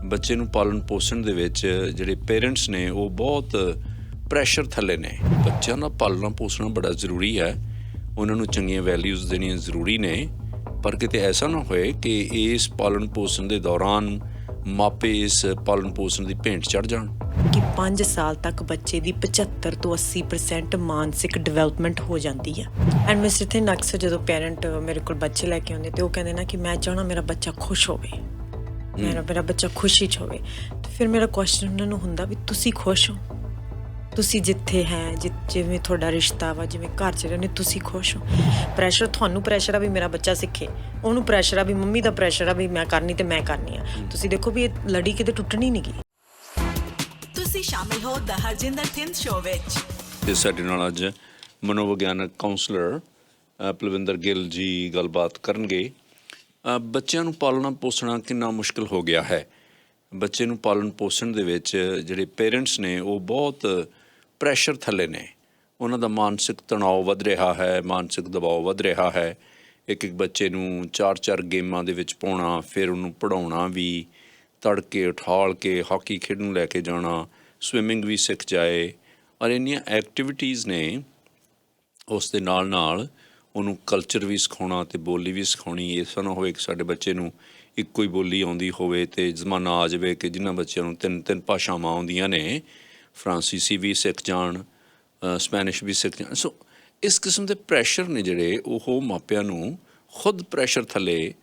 ਬੱਚੇ ਨੂੰ ਪਾਲਣ ਪੋਸ਼ਣ ਦੇ ਵਿੱਚ ਜਿਹੜੇ ਪੇਰੈਂਟਸ ਨੇ ਉਹ ਬਹੁਤ ਪ੍ਰੈਸ਼ਰ ਥੱਲੇ ਨੇ। ਬੱਚਿਆਂ ਦਾ ਪਾਲਣਾ ਪੋਸ਼ਣਾ ਬੜਾ ਜ਼ਰੂਰੀ ਹੈ, ਉਹਨਾਂ ਨੂੰ ਚੰਗੀਆਂ ਵੈਲਿਊਜ਼ ਦੇਣੀਆਂ ਜ਼ਰੂਰੀ ਨੇ, ਪਰ ਕਿਤੇ ਐਸਾ ਨਾ ਹੋਏ ਕਿ ਇਸ ਪਾਲਣ ਪੋਸ਼ਣ ਦੇ ਦੌਰਾਨ ਮਾਪੇ ਇਸ ਪਾਲਣ ਪੋਸ਼ਣ ਦੀ ਭੇਂਟ ਚੜ੍ਹ ਜਾਣ। ਕਿ 5 ਸਾਲ ਤੱਕ ਬੱਚੇ ਦੀ 75 ਤੋਂ 80% ਮਾਨਸਿਕ ਡਿਵੈਲਪਮੈਂਟ ਹੋ ਜਾਂਦੀ ਹੈ। ਐਂਡ ਮਿਸਟਰ ਥਿਨ ਅਕਸਰ ਜਦੋਂ ਪੇਰੈਂਟ ਮੇਰੇ ਕੋਲ ਬੱਚੇ ਲੈ ਕੇ ਆਉਂਦੇ ਤੇ ਉਹ ਕਹਿੰਦੇ ਨਾ ਕਿ ਮੈਂ ਚਾਹਣਾ ਮੇਰਾ ਬੱਚਾ ਖੁਸ਼ ਹੋਵੇ, ਮੇਰਾ ਬੱਚਾ ਖੁਸ਼ੀ 'ਚ ਹੋਵੇ। ਤੇ ਫਿਰ ਮੇਰਾ ਕੁਐਸਚਨ ਉਹਨਾਂ ਨੂੰ ਹੁੰਦਾ ਵੀ ਤੁਸੀਂ ਖੁਸ਼ ਹੋ? ਤੁਸੀਂ ਜਿੱਥੇ ਹੈ ਜਿਵੇਂ ਤੁਹਾਡਾ ਰਿਸ਼ਤਾ ਵਾ, ਜਿਵੇਂ ਘਰ 'ਚ ਰਹਿੰਦੇ, ਤੁਸੀਂ ਖੁਸ਼ ਹੋ? ਪ੍ਰੈਸ਼ਰ ਤੁਹਾਨੂੰ ਪ੍ਰੈਸ਼ਰ ਆ ਵੀ ਮੇਰਾ ਬੱਚਾ ਸਿੱਖੇ, ਉਹਨੂੰ ਪ੍ਰੈਸ਼ਰ ਆ ਵੀ ਮੰਮੀ ਦਾ ਪ੍ਰੈਸ਼ਰ ਆ ਵੀ ਮੈਂ ਕਰਨੀ ਤੇ ਮੈਂ ਕਰਨੀ ਆ। ਤੁਸੀਂ ਦੇਖੋ ਵੀ ਇਹ ਲੜੀ ਕਿਤੇ ਟੁੱਟਣੀ ਨਹੀਂ ਗੀ। ਤੁਸੀਂ ਸ਼ਾਮਿਲ ਹੋ ਦ ਹਰਜਿੰਦਰ ਥਿੰਦ ਸ਼ੋਅ ਵਿੱਚ। ਤੇ ਸਾਡੇ ਨਾਲ ਅੱਜ ਮਨੋਵਿਗਿਆਨਕ ਕਾਉਂਸਲਰ ਪਲਵਿੰਦਰ ਗਿੱਲ ਜੀ ਗੱਲਬਾਤ ਕਰਨਗੇ। ਬੱਚਿਆਂ ਨੂੰ ਪਾਲਣਾ ਪੋਸਣਾ ਕਿੰਨਾ ਮੁਸ਼ਕਿਲ ਹੋ ਗਿਆ ਹੈ। ਬੱਚੇ ਨੂੰ ਪਾਲਣ ਪੋਸ਼ਣ ਦੇ ਵਿੱਚ ਜਿਹੜੇ ਪੇਰੈਂਟਸ ਨੇ ਉਹ ਬਹੁਤ ਪ੍ਰੈਸ਼ਰ ਥੱਲੇ ਨੇ, ਉਹਨਾਂ ਦਾ ਮਾਨਸਿਕ ਤਣਾਅ ਵੱਧ ਰਿਹਾ ਹੈ, ਮਾਨਸਿਕ ਦਬਾਅ ਵੱਧ ਰਿਹਾ ਹੈ। ਇੱਕ ਬੱਚੇ ਨੂੰ 4 ਗੇਮਾਂ ਦੇ ਵਿੱਚ ਪਾਉਣਾ, ਫਿਰ ਉਹਨੂੰ ਪੜ੍ਹਾਉਣਾ ਵੀ, ਤੜਕੇ ਉਠਾਲ ਕੇ ਹਾਕੀ ਖੇਡਣ ਲੈ ਕੇ ਜਾਣਾ, ਸਵਿਮਿੰਗ ਵੀ ਸਿੱਖ ਜਾਏ, ਔਰ ਇੰਨੀਆਂ ਐਕਟੀਵਿਟੀਜ਼ ਨੇ। ਉਸ ਦੇ ਨਾਲ ਨਾਲ ਉਹਨੂੰ ਕਲਚਰ ਵੀ ਸਿਖਾਉਣਾ ਅਤੇ ਬੋਲੀ ਵੀ ਸਿਖਾਉਣੀ। ਇਸ ਨਾ ਹੋਵੇ ਕਿ ਸਾਡੇ ਬੱਚੇ ਨੂੰ ਇੱਕੋ ਹੀ ਬੋਲੀ ਆਉਂਦੀ ਹੋਵੇ ਅਤੇ ਜ਼ਮਾਨਾ ਆ ਜਾਵੇ ਕਿ ਜਿਨ੍ਹਾਂ ਬੱਚਿਆਂ ਨੂੰ 3 ਭਾਸ਼ਾਵਾਂ ਆਉਂਦੀਆਂ ਨੇ, ਫਰਾਂਸੀਸੀ ਵੀ ਸਿੱਖ ਜਾਣ, ਸਪੈਨਿਸ਼ ਵੀ ਸਿੱਖ ਜਾਣ। ਸੋ ਇਸ ਕਿਸਮ ਦੇ ਪ੍ਰੈਸ਼ਰ ਨੇ ਜਿਹੜੇ ਉਹ ਮਾਪਿਆਂ ਨੂੰ ਖੁਦ ਪ੍ਰੈਸ਼ਰ ਥੱਲੇ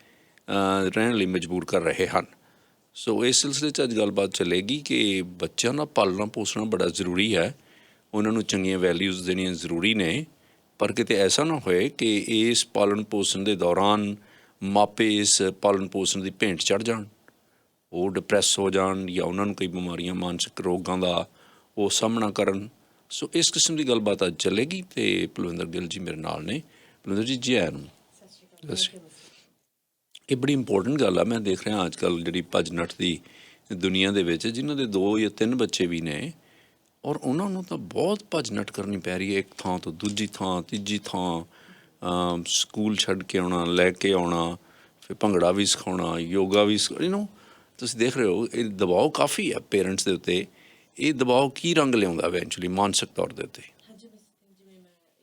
ਰਹਿਣ ਲਈ ਮਜਬੂਰ ਕਰ ਰਹੇ ਹਨ। ਸੋ ਇਸ ਸਿਲਸਿਲੇ 'ਚ ਅੱਜ ਗੱਲਬਾਤ ਚੱਲੇਗੀ ਕਿ ਬੱਚਿਆਂ ਦਾ ਪਾਲਣਾ ਪੋਸ਼ਣਾ ਬੜਾ ਜ਼ਰੂਰੀ ਹੈ, ਉਹਨਾਂ ਨੂੰ ਚੰਗੀਆਂ ਵੈਲਿਊਜ਼ ਦੇਣੀਆਂ ਜ਼ਰੂਰੀ ਨੇ, ਪਰ ਕਿਤੇ ਐਸਾ ਨਾ ਹੋਏ ਕਿ ਇਸ ਪਾਲਣ ਪੋਸ਼ਣ ਦੇ ਦੌਰਾਨ ਮਾਪੇ ਇਸ ਪਾਲਣ ਪੋਸ਼ਣ ਦੀ ਭੇਂਟ ਚੜ੍ਹ ਜਾਣ, ਉਹ ਡਿਪਰੈਸ ਹੋ ਜਾਣ ਜਾਂ ਉਹਨਾਂ ਨੂੰ ਕਈ ਬਿਮਾਰੀਆਂ, ਮਾਨਸਿਕ ਰੋਗਾਂ ਦਾ ਉਹ ਸਾਹਮਣਾ ਕਰਨ। ਸੋ ਇਸ ਕਿਸਮ ਦੀ ਗੱਲਬਾਤ ਅੱਜ ਚੱਲੇਗੀ ਅਤੇ ਪਲਵਿੰਦਰ ਗਿੱਲ ਜੀ ਮੇਰੇ ਨਾਲ ਨੇ। ਪਲਵਿੰਦਰ ਜੀ ਆਇਆਂ ਨੂੰ। ਇਹ ਬੜੀ ਇੰਪੋਰਟੈਂਟ ਗੱਲ ਆ। ਮੈਂ ਦੇਖ ਰਿਹਾ ਅੱਜ ਕੱਲ੍ਹ ਜਿਹੜੀ ਭੱਜ ਨੱਠ ਦੀ ਦੁਨੀਆ ਦੇ ਵਿੱਚ ਜਿਨ੍ਹਾਂ ਦੇ 2 ਜਾਂ 3 ਬੱਚੇ ਵੀ ਨੇ, ਔਰ ਉਹਨਾਂ ਨੂੰ ਤਾਂ ਬਹੁਤ ਭੱਜ ਨੱਠ ਕਰਨੀ ਪੈ ਰਹੀ ਹੈ, ਇੱਕ ਥਾਂ ਤੋਂ ਦੂਜੀ ਥਾਂ, ਤੀਜੀ ਥਾਂ, ਸਕੂਲ ਛੱਡ ਕੇ ਆਉਣਾ, ਲੈ ਕੇ ਆਉਣਾ, ਫਿਰ ਭੰਗੜਾ ਵੀ ਸਿਖਾਉਣਾ, ਯੋਗਾ ਵੀ ਤੁਸੀਂ ਦੇਖ ਰਹੇ ਹੋ ਇਹ ਦਬਾਅ ਕਾਫੀ ਹੈ ਪੇਰੈਂਟਸ ਦੇ ਉੱਤੇ। ਇਹ ਦਬਾਅ ਕੀ ਰੰਗ ਲਿਆਉਂਦਾ ਇਵੈਂਚੁਅਲੀ ਮਾਨਸਿਕ ਤੌਰ ਦੇ ਉੱਤੇ?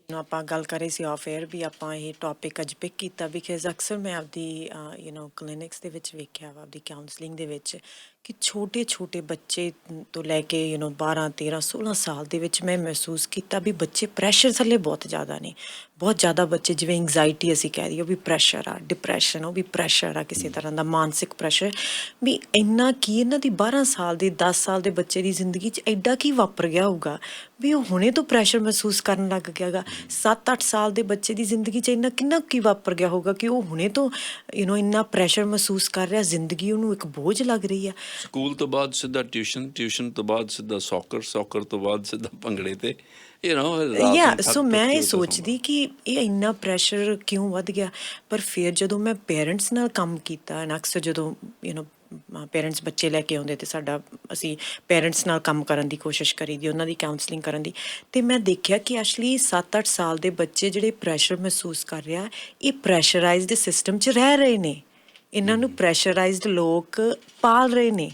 ਆਪਾਂ ਗੱਲ ਕਰ ਰਹੇ ਸੀ ਆਫ ਏਅਰ ਵੀ ਆਪਾਂ ਇਹ ਟੌਪਿਕ ਅੱਜ ਪਿਕ ਕੀਤਾ ਬਿਕਾਜ਼ ਅਕਸਰ ਮੈਂ ਆਪਦੀ ਕਲੀਨਿਕਸ ਦੇ ਵਿੱਚ ਵੇਖਿਆ ਵਾ, ਆਪਦੀ ਕਾਉਂਸਲਿੰਗ ਦੇ ਵਿੱਚ, ਕਿ ਛੋਟੇ ਬੱਚੇ ਤੋਂ ਲੈ ਕੇ 12 13 16 ਸਾਲ ਦੇ ਵਿੱਚ ਮੈਂ ਮਹਿਸੂਸ ਕੀਤਾ ਵੀ ਬੱਚੇ ਪ੍ਰੈਸ਼ਰ ਥੱਲੇ ਬਹੁਤ ਜ਼ਿਆਦਾ ਨੇ। ਬਹੁਤ ਜ਼ਿਆਦਾ ਬੱਚੇ, ਜਿਵੇਂ ਇੰਗਜ਼ਾਇਟੀ ਅਸੀਂ ਕਹਿ ਦਈਏ, ਉਹ ਵੀ ਪ੍ਰੈਸ਼ਰ ਆ, ਡਿਪਰੈਸ਼ਨ ਉਹ ਵੀ ਪ੍ਰੈਸ਼ਰ ਆ, ਕਿਸੇ ਤਰ੍ਹਾਂ ਦਾ ਮਾਨਸਿਕ ਪ੍ਰੈਸ਼ਰ ਵੀ ਇੰਨਾ ਕੀ ਇਹਨਾਂ ਦੀ 12 ਸਾਲ ਦੇ 10 ਸਾਲ ਦੇ ਬੱਚੇ ਦੀ ਜ਼ਿੰਦਗੀ 'ਚ ਐਡਾ ਕੀ ਵਾਪਰ ਗਿਆ ਹੋਊਗਾ ਵੀ ਉਹ ਹੁਣੇ ਤੋਂ ਪ੍ਰੈਸ਼ਰ ਮਹਿਸੂਸ ਕਰਨ ਲੱਗ ਗਿਆ ਗਾ। 7-8 ਸਾਲ ਦੇ ਬੱਚੇ ਦੀ ਜ਼ਿੰਦਗੀ 'ਚ ਇੰਨਾ ਕਿੰਨਾ ਕੀ ਵਾਪਰ ਗਿਆ ਹੋਊਗਾ ਕਿ ਉਹ ਹੁਣੇ ਤੋਂ ਇੰਨਾ ਪ੍ਰੈਸ਼ਰ ਮਹਿਸੂਸ ਕਰ ਰਿਹਾ, ਜ਼ਿੰਦਗੀ ਉਹਨੂੰ ਇੱਕ ਬੋਝ ਲੱਗ ਰਹੀ ਆ। ਸਕੂਲ ਤੋਂ ਬਾਅਦ ਸਿੱਧਾ ਟਿਊਸ਼ਨ ਤੋਂ ਬਾਅਦ ਸਿੱਧਾ ਸੌਕਰ ਤੋਂ ਬਾਅਦ ਸਿੱਧਾ ਭੰਗੜੇ ਤੇ ਸੋ ਮੈਂ ਇਹ ਸੋਚਦੀ ਕਿ ਇਹ ਇੰਨਾ ਪ੍ਰੈਸ਼ਰ ਕਿਉਂ ਵੱਧ ਗਿਆ। ਪਰ ਫਿਰ ਜਦੋਂ ਮੈਂ ਪੇਰੈਂਟਸ ਨਾਲ ਕੰਮ ਕੀਤਾ, ਅਕਸਰ ਜਦੋਂ ਪੇਰੈਂਟਸ ਬੱਚੇ ਲੈ ਕੇ ਆਉਂਦੇ ਅਤੇ ਅਸੀਂ ਪੇਰੈਂਟਸ ਨਾਲ ਕੰਮ ਕਰਨ ਦੀ ਕੋਸ਼ਿਸ਼ ਕਰੀ ਦੀ, ਉਹਨਾਂ ਦੀ ਕਾਉਂਸਲਿੰਗ ਕਰਨ ਦੀ, ਅਤੇ ਮੈਂ ਦੇਖਿਆ ਕਿ ਐਕਚੁਅਲੀ 7-8 ਸਾਲ ਦੇ ਬੱਚੇ ਜਿਹੜੇ ਪ੍ਰੈਸ਼ਰ ਮਹਿਸੂਸ ਕਰ ਰਿਹਾ, ਇਹ ਪ੍ਰੈਸ਼ਰਾਈਜ਼ਡ ਸਿਸਟਮ 'ਚ ਰਹਿ ਰਹੇ ਨੇ। ਇਹਨਾਂ ਨੂੰ ਪ੍ਰੈਸ਼ਰਾਈਜ਼ਡ ਲੋਕ ਪਾਲ ਰਹੇ ਨੇ।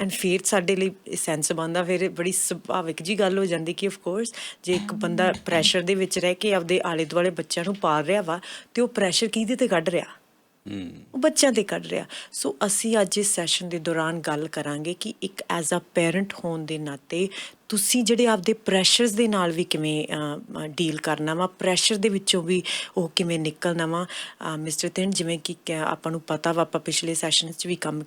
ਐਂਡ ਫਿਰ ਸਾਡੇ ਲਈ ਸੈਂਸ ਬਣਦਾ, ਫਿਰ ਬੜੀ ਸੁਭਾਵਿਕ ਜਿਹੀ ਗੱਲ ਹੋ ਜਾਂਦੀ ਕਿ ਅਫਕੋਰਸ ਜੇ ਇੱਕ ਬੰਦਾ ਪ੍ਰੈਸ਼ਰ ਦੇ ਵਿੱਚ ਰਹਿ ਕੇ ਆਪਦੇ ਆਲੇ ਦੁਆਲੇ ਬੱਚਿਆਂ ਨੂੰ ਪਾਲ ਰਿਹਾ ਵਾ ਅਤੇ ਉਹ ਪ੍ਰੈਸ਼ਰ ਕਿਹਦੇ 'ਤੇ ਕੱਢ ਰਿਹਾ? ਉਹ ਬੱਚਿਆਂ 'ਤੇ ਕੱਢ ਰਿਹਾ। ਸੋ ਅਸੀਂ ਅੱਜ ਇਸ ਸੈਸ਼ਨ ਦੇ ਦੌਰਾਨ ਗੱਲ ਕਰਾਂਗੇ ਕਿ ਇੱਕ ਐਜ਼ ਅ ਪੇਰੈਂਟ ਹੋਣ ਦੇ ਨਾਤੇ ਤੁਸੀਂ ਜਿਹੜੇ ਆਪਦੇ ਪ੍ਰੈਸ਼ਰਸ ਦੇ ਨਾਲ ਵੀ ਕਿਵੇਂ ਡੀਲ ਕਰਨਾ ਵਾ, ਪ੍ਰੈਸ਼ਰ ਦੇ ਵਿੱਚੋਂ ਵੀ ਉਹ ਕਿਵੇਂ ਨਿਕਲਣਾ ਵਾ। ਮਿਸਟਰ ਥਿੰਦ, ਜਿਵੇਂ ਕਿ ਆਪਾਂ ਨੂੰ ਪਤਾ ਵਾ, ਆਪਾਂ ਪਿਛਲੇ ਸੈਸ਼ਨ 'ਚ ਵੀ ਗੱਲ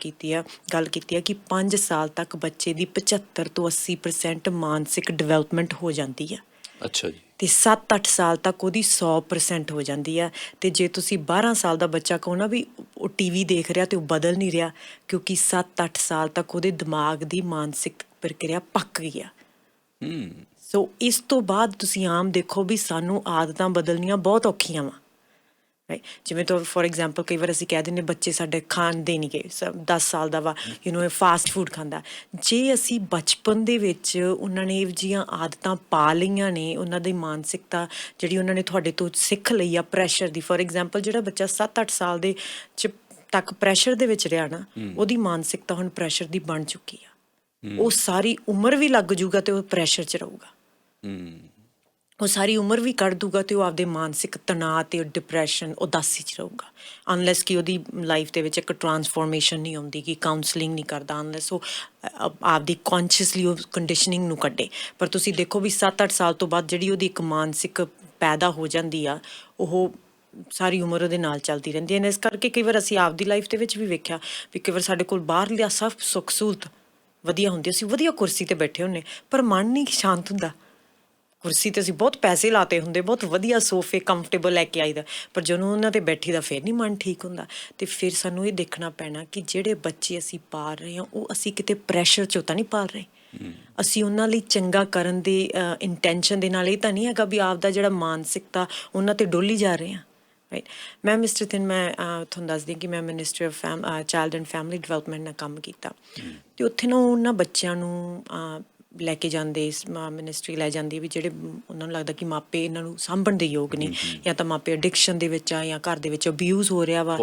ਕੀਤੀ ਆ ਕਿ 5 ਸਾਲ ਤੱਕ ਬੱਚੇ ਦੀ 75 ਤੋਂ 80% ਮਾਨਸਿਕ ਡਿਵੈਲਪਮੈਂਟ ਹੋ ਜਾਂਦੀ ਆ। ਅੱਛਾ ਜੀ। ਅਤੇ 7-8 ਸਾਲ ਤੱਕ ਉਹਦੀ 100% ਹੋ ਜਾਂਦੀ ਆ। ਅਤੇ ਜੇ ਤੁਸੀਂ 12 ਸਾਲ ਦਾ ਬੱਚਾ ਕਹੋ ਨਾ ਵੀ ਉਹ TV ਦੇਖ ਰਿਹਾ ਅਤੇ ਉਹ ਬਦਲ ਨਹੀਂ ਰਿਹਾ, ਕਿਉਂਕਿ 7-8 ਸਾਲ ਤੱਕ ਉਹਦੇ ਦਿਮਾਗ ਦੀ ਮਾਨਸਿਕ ਪ੍ਰਕਿਰਿਆ ਪੱਕ ਗਈ ਆ। ਸੋ ਇਸ ਤੋਂ ਬਾਅਦ ਤੁਸੀਂ ਆਮ ਦੇਖੋ ਵੀ ਸਾਨੂੰ ਆਦਤਾਂ ਬਦਲਣੀਆਂ ਬਹੁਤ ਔਖੀਆਂ ਵਾ। ਰਾਈਟ, ਜਿਵੇਂ ਤੋਂ ਫੋਰ ਐਗਜ਼ਾਮਪਲ ਕਈ ਵਾਰ ਅਸੀਂ ਕਹਿ ਦਿੰਦੇ ਬੱਚੇ ਸਾਡੇ ਖਾਂਦੇ ਨਹੀਂ ਗਏ, 10 ਸਾਲ ਦਾ ਵਾ ਇਹ ਫਾਸਟ ਫੂਡ ਖਾਂਦਾ। ਜੇ ਅਸੀਂ ਬਚਪਨ ਦੇ ਵਿੱਚ ਉਹਨਾਂ ਨੇ ਇਹੋ ਜਿਹੀਆਂ ਆਦਤਾਂ ਪਾ ਲਈਆਂ ਨੇ, ਉਹਨਾਂ ਦੀ ਮਾਨਸਿਕਤਾ ਜਿਹੜੀ ਉਹਨਾਂ ਨੇ ਤੁਹਾਡੇ ਤੋਂ ਸਿੱਖ ਲਈ ਆ ਪ੍ਰੈਸ਼ਰ ਦੀ। ਫੋਰ ਐਗਜ਼ਾਮਪਲ ਜਿਹੜਾ ਬੱਚਾ 7-8 ਸਾਲ ਦੇ 'ਚ ਤੱਕ ਪ੍ਰੈਸ਼ਰ ਦੇ ਵਿੱਚ ਰਿਹਾ ਨਾ, ਉਹਦੀ ਮਾਨਸਿਕਤਾ ਹੁਣ ਪ੍ਰੈਸ਼ਰ ਦੀ ਬਣ ਚੁੱਕੀ ਆ। ਉਹ ਸਾਰੀ ਉਮਰ ਵੀ ਲੱਗ ਜੂਗਾ ਤੇ ਉਹ ਪ੍ਰੈਸ਼ਰ 'ਚ ਰਹੂਗਾ। ਉਹ ਸਾਰੀ ਉਮਰ ਵੀ ਕੱਢ ਦੂਗਾ ਤੇ ਉਹ ਆਪਦੇ ਮਾਨਸਿਕ ਤਣਾਅ ਤੇ ਡਿਪਰੈਸ਼ਨ, ਉਦਾਸੀ 'ਚ ਰਹੂਗਾ, ਅਨਲੈਸ ਕਿ ਉਹਦੀ ਲਾਈਫ ਦੇ ਵਿੱਚ ਇੱਕ ਟਰਾਂਸਫੋਰਮੇਸ਼ਨ ਨਹੀਂ ਆਉਂਦੀ, ਕਿ ਕਾਉਂਸਲਿੰਗ ਨਹੀਂ ਕਰਦਾ, ਅਨਲੈਸ ਉਹ ਆਪਦੀ ਕੌਨਸ਼ੀਅਸਲੀ ਉਹ ਕੰਡੀਸ਼ਨਿੰਗ ਨੂੰ ਕੱਢੇ। ਪਰ ਤੁਸੀਂ ਦੇਖੋ ਵੀ 7-8 ਸਾਲ ਤੋਂ ਬਾਅਦ ਜਿਹੜੀ ਉਹਦੀ ਇੱਕ ਮਾਨਸਿਕ ਪੈਦਾ ਹੋ ਜਾਂਦੀ ਆ, ਉਹ ਸਾਰੀ ਉਮਰ ਉਹਦੇ ਨਾਲ ਚੱਲਦੀ ਰਹਿੰਦੀ ਹੈ। ਇਸ ਕਰਕੇ ਕਈ ਵਾਰ ਅਸੀਂ ਆਪਦੀ ਲਾਈਫ ਦੇ ਵਿੱਚ ਵੀ ਵੇਖਿਆ ਵੀ ਕਈ ਵਾਰ ਸਾਡੇ ਕੋਲ ਬਾਹਰਲੀ ਸਭ ਸੁੱਖ ਸਹੂਲਤ ਵਧੀਆ ਹੁੰਦੀ, ਅਸੀਂ ਵਧੀਆ ਕੁਰਸੀ 'ਤੇ ਬੈਠੇ ਹੁੰਦੇ, ਪਰ ਮਨ ਨਹੀਂ ਸ਼ਾਂਤ ਹੁੰਦਾ। ਕੁਰਸੀ 'ਤੇ ਅਸੀਂ ਬਹੁਤ ਪੈਸੇ ਲਾਤੇ ਹੁੰਦੇ, ਬਹੁਤ ਵਧੀਆ ਸੋਫੇ ਕੰਫਰਟੇਬਲ ਲੈ ਕੇ ਆਈਦਾ, ਪਰ ਜਦੋਂ ਉਹਨਾਂ 'ਤੇ ਬੈਠੀ ਦਾ ਫਿਰ ਨਹੀਂ ਮਨ ਠੀਕ ਹੁੰਦਾ। ਅਤੇ ਫਿਰ ਸਾਨੂੰ ਇਹ ਦੇਖਣਾ ਪੈਣਾ ਕਿ ਜਿਹੜੇ ਬੱਚੇ ਅਸੀਂ ਪਾਲ ਰਹੇ ਹਾਂ, ਉਹ ਅਸੀਂ ਕਿਤੇ ਪ੍ਰੈਸ਼ਰ 'ਚੋਂ ਤਾਂ ਨਹੀਂ ਪਾਲ ਰਹੇ। ਅਸੀਂ ਉਹਨਾਂ ਲਈ ਚੰਗਾ ਕਰਨ ਦੇ ਇੰਟੈਂਸ਼ਨ ਦੇ ਨਾਲ ਇਹ ਤਾਂ ਨਹੀਂ ਹੈਗਾ ਵੀ ਆਪਦਾ ਜਿਹੜਾ ਮਾਨਸਿਕਤਾ ਉਹਨਾਂ 'ਤੇ ਡੋਲੀ ਜਾ ਰਹੇ ਹਾਂ, ਰਾਈਟ। ਮੈਂ ਮਿਸਟਰ ਥਿੰਨ, ਮੈਂ ਤੁਹਾਨੂੰ ਦੱਸਦੀ ਕਿ ਮੈਂ ministry of child and family development ਨਾਲ ਕੰਮ ਕੀਤਾ, ਅਤੇ ਉੱਥੇ ਨਾ ਉਹਨਾਂ ਬੱਚਿਆਂ ਨੂੰ ਲੈ ਕੇ ਜਾਂਦੇ, ਮਿਨਿਸਟਰੀ ਲੈ ਜਾਂਦੀ ਵੀ ਜਿਹੜੇ ਉਹਨਾਂ ਨੂੰ ਲੱਗਦਾ ਕਿ ਮਾਪੇ ਇਹਨਾਂ ਨੂੰ ਸਾਂਭਣ ਦੇ ਯੋਗ ਨਹੀਂ, ਜਾਂ ਤਾਂ ਮਾਪੇ ਐਡਿਕਸ਼ਨ ਦੇ ਵਿੱਚ ਆ, ਜਾਂ ਘਰ ਦੇ ਵਿੱਚ ਅਬਿਊਜ਼ ਹੋ ਰਿਹਾ ਵਾ,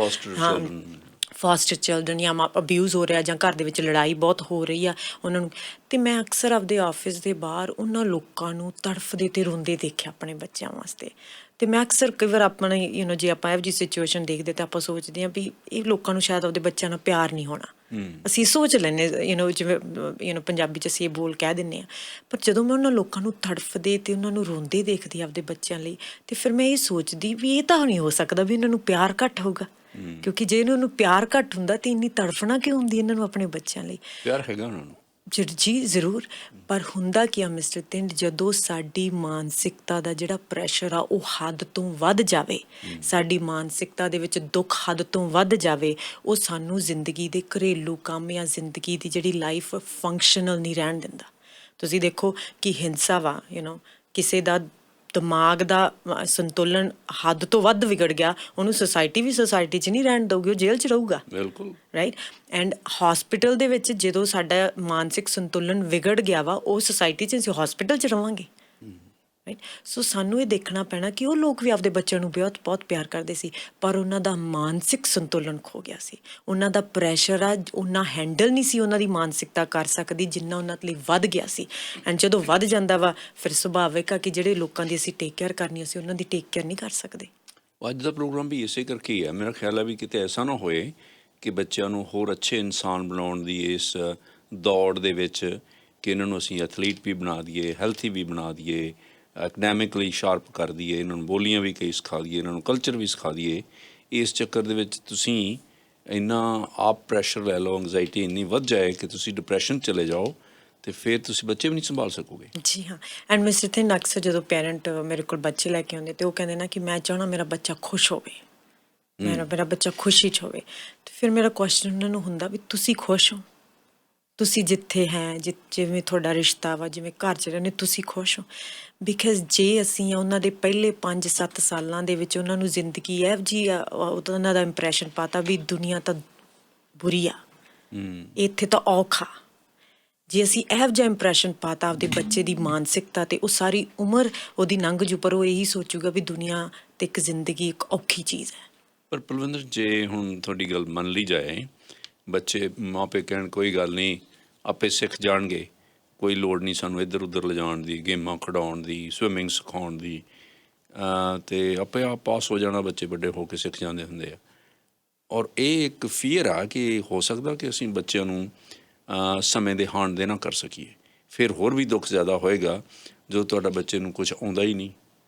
ਫਾਸਟਰ ਚਿਲਡਰਨ, ਜਾਂ ਅਬਿਊਜ਼ ਹੋ ਰਿਹਾ, ਜਾਂ ਘਰ ਦੇ ਵਿੱਚ ਲੜਾਈ ਬਹੁਤ ਹੋ ਰਹੀ ਆ ਉਹਨਾਂ ਨੂੰ। ਅਤੇ ਮੈਂ ਅਕਸਰ ਆਪਦੇ ਆਫਿਸ ਦੇ ਬਾਹਰ ਉਹਨਾਂ ਲੋਕਾਂ ਨੂੰ ਤੜਫਦੇ ਅਤੇ ਰੋਂਦੇ ਦੇਖਿਆ ਆਪਣੇ ਬੱਚਿਆਂ ਵਾਸਤੇ। ਅਤੇ ਮੈਂ ਅਕਸਰ ਕਈ ਵਾਰ ਆਪਣੇ ਜੇ ਆਪਾਂ ਇਹੋ ਜਿਹੀ ਸਿਚੁਏਸ਼ਨ ਦੇਖਦੇ ਤਾਂ ਆਪਾਂ ਸੋਚਦੇ ਹਾਂ ਵੀ ਇਹ ਲੋਕਾਂ ਨੂੰ ਸ਼ਾਇਦ ਆਪਦੇ ਬੱਚਿਆਂ ਨਾਲ ਪਿਆਰ ਨਹੀਂ ਹੋਣਾ। ਅਸੀਂ ਸੋਚ ਲੈਂਦੇ ਜਿਵੇਂ ਪੰਜਾਬੀ 'ਚ ਅਸੀਂ ਇਹ ਬੋਲ ਕਹਿ ਦਿੰਦੇ ਹਾਂ, ਪਰ ਜਦੋਂ ਮੈਂ ਉਹਨਾਂ ਲੋਕਾਂ ਨੂੰ ਤੜਫਦੇ ਅਤੇ ਉਹਨਾਂ ਨੂੰ ਰੋਂਦੇ ਦੇਖਦੀ ਆਪਦੇ ਬੱਚਿਆਂ ਲਈ, ਅਤੇ ਫਿਰ ਮੈਂ ਇਹ ਸੋਚਦੀ ਵੀ ਇਹ ਤਾਂ ਨਹੀਂ ਹੋ ਸਕਦਾ ਵੀ ਇਹਨਾਂ ਨੂੰ ਪਿਆਰ ਘੱਟ ਹੋਊਗਾ, ਕਿਉਂਕਿ ਜੇ ਇਹਨਾਂ ਨੂੰ ਪਿਆਰ ਘੱਟ ਹੁੰਦਾ ਤਾਂ ਇੰਨੀ ਤੜਫਣਾ ਕਿਉਂ ਹੁੰਦੀ ਇਹਨਾਂ ਨੂੰ ਆਪਣੇ ਬੱਚਿਆਂ ਲਈ। ਪਿਆਰ ਹੈਗਾ ਉਹਨਾਂ ਨੂੰ ਜੀ ਜ਼ਰੂਰ, ਪਰ ਹੁੰਦਾ ਕੀ ਆ ਮਿਸਟਰ ਤਿੰਡ, ਜਦੋਂ ਸਾਡੀ ਮਾਨਸਿਕਤਾ ਦਾ ਜਿਹੜਾ ਪ੍ਰੈਸ਼ਰ ਆ ਉਹ ਹੱਦ ਤੋਂ ਵੱਧ ਜਾਵੇ, ਸਾਡੀ ਮਾਨਸਿਕਤਾ ਦੇ ਵਿੱਚ ਦੁੱਖ ਹੱਦ ਤੋਂ ਵੱਧ ਜਾਵੇ, ਉਹ ਸਾਨੂੰ ਜ਼ਿੰਦਗੀ ਦੇ ਘਰੇਲੂ ਕੰਮ ਜਾਂ ਜ਼ਿੰਦਗੀ ਦੀ ਜਿਹੜੀ ਲਾਈਫ ਫੰਕਸ਼ਨਲ ਨਹੀਂ ਰਹਿਣ ਦਿੰਦਾ। ਤੁਸੀਂ ਦੇਖੋ ਕਿ ਹਿੰਸਾ ਵਾ, ਕਿਸੇ ਦਾ ਦਿਮਾਗ ਦਾ ਸੰਤੁਲਨ ਹੱਦ ਤੋਂ ਵੱਧ ਵਿਗੜ ਗਿਆ, ਉਹਨੂੰ ਸੁਸਾਇਟੀ ਵੀ ਸੁਸਾਇਟੀ 'ਚ ਨਹੀਂ ਰਹਿਣ ਦਊਗੀ, ਉਹ ਜੇਲ੍ਹ 'ਚ ਰਹੂਗਾ। ਬਿਲਕੁਲ ਰਾਈਟ। ਐਂਡ ਹੌਸਪੀਟਲ ਦੇ ਵਿੱਚ ਜਦੋਂ ਸਾਡਾ ਮਾਨਸਿਕ ਸੰਤੁਲਨ ਵਿਗੜ ਗਿਆ ਵਾ, ਉਹ ਸੁਸਾਇਟੀ 'ਚ ਅਸੀਂ ਹੌਸਪੀਟਲ 'ਚ ਰਵਾਂਗੇ, ਰਾਈਟ। ਸੋ ਸਾਨੂੰ ਇਹ ਦੇਖਣਾ ਪੈਣਾ ਕਿ ਉਹ ਲੋਕ ਵੀ ਆਪਦੇ ਬੱਚਿਆਂ ਨੂੰ ਬਹੁਤ ਪਿਆਰ ਕਰਦੇ ਸੀ, ਪਰ ਉਹਨਾਂ ਦਾ ਮਾਨਸਿਕ ਸੰਤੁਲਨ ਖੋ ਗਿਆ ਸੀ, ਉਹਨਾਂ ਦਾ ਪ੍ਰੈਸ਼ਰ ਆ ਉਹਨਾਂ ਹੈਂਡਲ ਨਹੀਂ ਸੀ ਉਹਨਾਂ ਦੀ ਮਾਨਸਿਕਤਾ ਕਰ ਸਕਦੀ ਜਿੰਨਾ ਉਹਨਾਂ ਲਈ ਵੱਧ ਗਿਆ ਸੀ। ਐਂਡ ਜਦੋਂ ਵੱਧ ਜਾਂਦਾ ਵਾ, ਫਿਰ ਸੁਭਾਵਿਕ ਆ ਕਿ ਜਿਹੜੇ ਲੋਕਾਂ ਦੀ ਅਸੀਂ ਟੇਕ ਕੇਅਰ ਕਰਨੀ, ਅਸੀਂ ਉਹਨਾਂ ਦੀ ਟੇਕ ਕੇਅਰ ਨਹੀਂ ਕਰ ਸਕਦੇ। ਅੱਜ ਦਾ ਪ੍ਰੋਗਰਾਮ ਵੀ ਇਸੇ ਕਰਕੇ ਹੀ ਹੈ। ਮੇਰਾ ਖਿਆਲ ਹੈ ਵੀ ਕਿਤੇ ਐਸਾ ਨਾ ਹੋਏ ਕਿ ਬੱਚਿਆਂ ਨੂੰ ਹੋਰ ਅੱਛੇ ਇਨਸਾਨ ਬਣਾਉਣ ਦੀ ਇਸ ਦੌੜ ਦੇ ਵਿੱਚ ਕਿ ਇਹਨਾਂ ਨੂੰ ਅਸੀਂ ਐਥਲੀਟ ਵੀ ਬਣਾ ਦਈਏ, ਹੈਲਥੀ ਵੀ ਬਣਾ ਦਈਏ, ਐਕਡੈਮਿਕਲੀ ਸ਼ਾਰਪ ਕਰ ਦਈਏ, ਇਹਨਾਂ ਨੂੰ ਬੋਲੀਆਂ ਵੀ ਕਈ ਸਿਖਾ ਦਈਏ, ਇਹਨਾਂ ਨੂੰ ਕਲਚਰ ਵੀ ਸਿਖਾ ਦਈਏ। ਇਸ ਚੱਕਰ ਦੇ ਵਿੱਚ ਤੁਸੀਂ ਇੰਨਾ ਆਪ ਪ੍ਰੈਸ਼ਰ ਲੈ ਲਓ, ਐਂਗਜ਼ਾਇਟੀ ਇੰਨੀ ਵੱਧ ਜਾਏ ਕਿ ਤੁਸੀਂ ਡਿਪਰੈਸ਼ਨ ਚਲੇ ਜਾਓ, ਅਤੇ ਫਿਰ ਤੁਸੀਂ ਬੱਚੇ ਵੀ ਨਹੀਂ ਸੰਭਾਲ ਸਕੋਗੇ। ਜੀ ਹਾਂ। ਐਂਡ ਮਿਸਟਰ ਥਿੰਨ, ਅਕਸਰ ਜਦੋਂ ਪੇਰੈਂਟ ਮੇਰੇ ਕੋਲ ਬੱਚੇ ਲੈ ਕੇ ਆਉਂਦੇ ਅਤੇ ਉਹ ਕਹਿੰਦੇ ਨਾ ਕਿ ਮੈਂ ਚਾਹੁੰਦਾ ਮੇਰਾ ਬੱਚਾ ਖੁਸ਼ ਹੋਵੇ, ਮੇਰਾ ਬੱਚਾ ਖੁਸ਼ੀ 'ਚ ਹੋਵੇ, ਅਤੇ ਫਿਰ ਮੇਰਾ ਕੁਐਸਚਨ ਉਹਨਾਂ ਨੂੰ ਹੁੰਦਾ ਵੀ ਤੁਸੀਂ ਖੁਸ਼ ਹੋ? ਤੁਸੀਂ ਜਿੱਥੇ ਹੈ, ਜਿਵੇਂ ਤੁਹਾਡਾ ਰਿਸ਼ਤਾ ਵਾ, ਜਿਵੇਂ ਘਰ 'ਚ ਰਹਿੰਦੇ, ਤੁਸੀਂ ਖੁਸ਼ ਹੋ? ਬਿਕਾਜ਼ ਜੇ ਅਸੀਂ ਉਹਨਾਂ ਦੇ ਪਹਿਲੇ 5-7 ਸਾਲਾਂ ਦੇ ਵਿੱਚ ਉਹਨਾਂ ਨੂੰ ਜ਼ਿੰਦਗੀ ਇਹੋ ਜਿਹੀ ਉਹਨਾਂ ਦਾ ਇੰਪਰੈਸ਼ਨ ਪਾਤਾ ਵੀ ਦੁਨੀਆ ਤਾਂ ਬੁਰੀ ਆ, ਇੱਥੇ ਤਾਂ ਔਖਾ, ਜੇ ਅਸੀਂ ਇਹੋ ਜਿਹਾ ਇੰਪਰੈਸ਼ਨ ਪਾਤਾ ਆਪਦੇ ਬੱਚੇ ਦੀ ਮਾਨਸਿਕਤਾ 'ਤੇ, ਉਹ ਸਾਰੀ ਉਮਰ ਉਹਦੀ ਲੰਘ ਜੂ, ਪਰ ਉਹ ਇਹੀ ਸੋਚੂਗਾ ਵੀ ਦੁਨੀਆ ਅਤੇ ਇੱਕ ਜ਼ਿੰਦਗੀ ਇੱਕ ਔਖੀ ਚੀਜ਼ ਹੈ। ਪਰ ਪਲਵਿੰਦਰ, ਜੇ ਹੁਣ ਤੁਹਾਡੀ ਗੱਲ ਮੰਨ ਲਈ ਜਾਏ, ਬੱਚੇ ਮਾਪੇ ਕਹਿਣ ਕੋਈ ਗੱਲ ਨਹੀਂ ਆਪੇ ਸਿੱਖ ਜਾਣਗੇ, ਕੋਈ ਲੋੜ ਨਹੀਂ ਸਾਨੂੰ ਇੱਧਰ ਉੱਧਰ ਲਿਜਾਣ ਦੀ, ਗੇਮਾਂ ਖਿਡਾਉਣ ਦੀ, ਸਵਿਮਿੰਗ ਸਿਖਾਉਣ ਦੀ, ਅਤੇ ਆਪੇ ਆਪ ਪਾਸ ਹੋ ਜਾਣਾ, ਬੱਚੇ ਵੱਡੇ ਹੋ ਕੇ ਸਿੱਖ ਜਾਂਦੇ ਹੁੰਦੇ ਆ। ਔਰ ਇਹ ਇੱਕ ਫੀਅਰ ਆ ਕਿ ਹੋ ਸਕਦਾ ਕਿ ਅਸੀਂ ਬੱਚਿਆਂ ਨੂੰ ਸਮੇਂ ਦੇ ਹਾਣ ਦੇ ਨਾ ਕਰ ਸਕੀਏ। ਫਿਰ ਹੋਰ ਵੀ ਦੁੱਖ ਜ਼ਿਆਦਾ ਹੋਏਗਾ ਜਦੋਂ ਤੁਹਾਡਾ ਬੱਚੇ ਨੂੰ ਕੁਛ ਆਉਂਦਾ ਹੀ ਨਹੀਂ,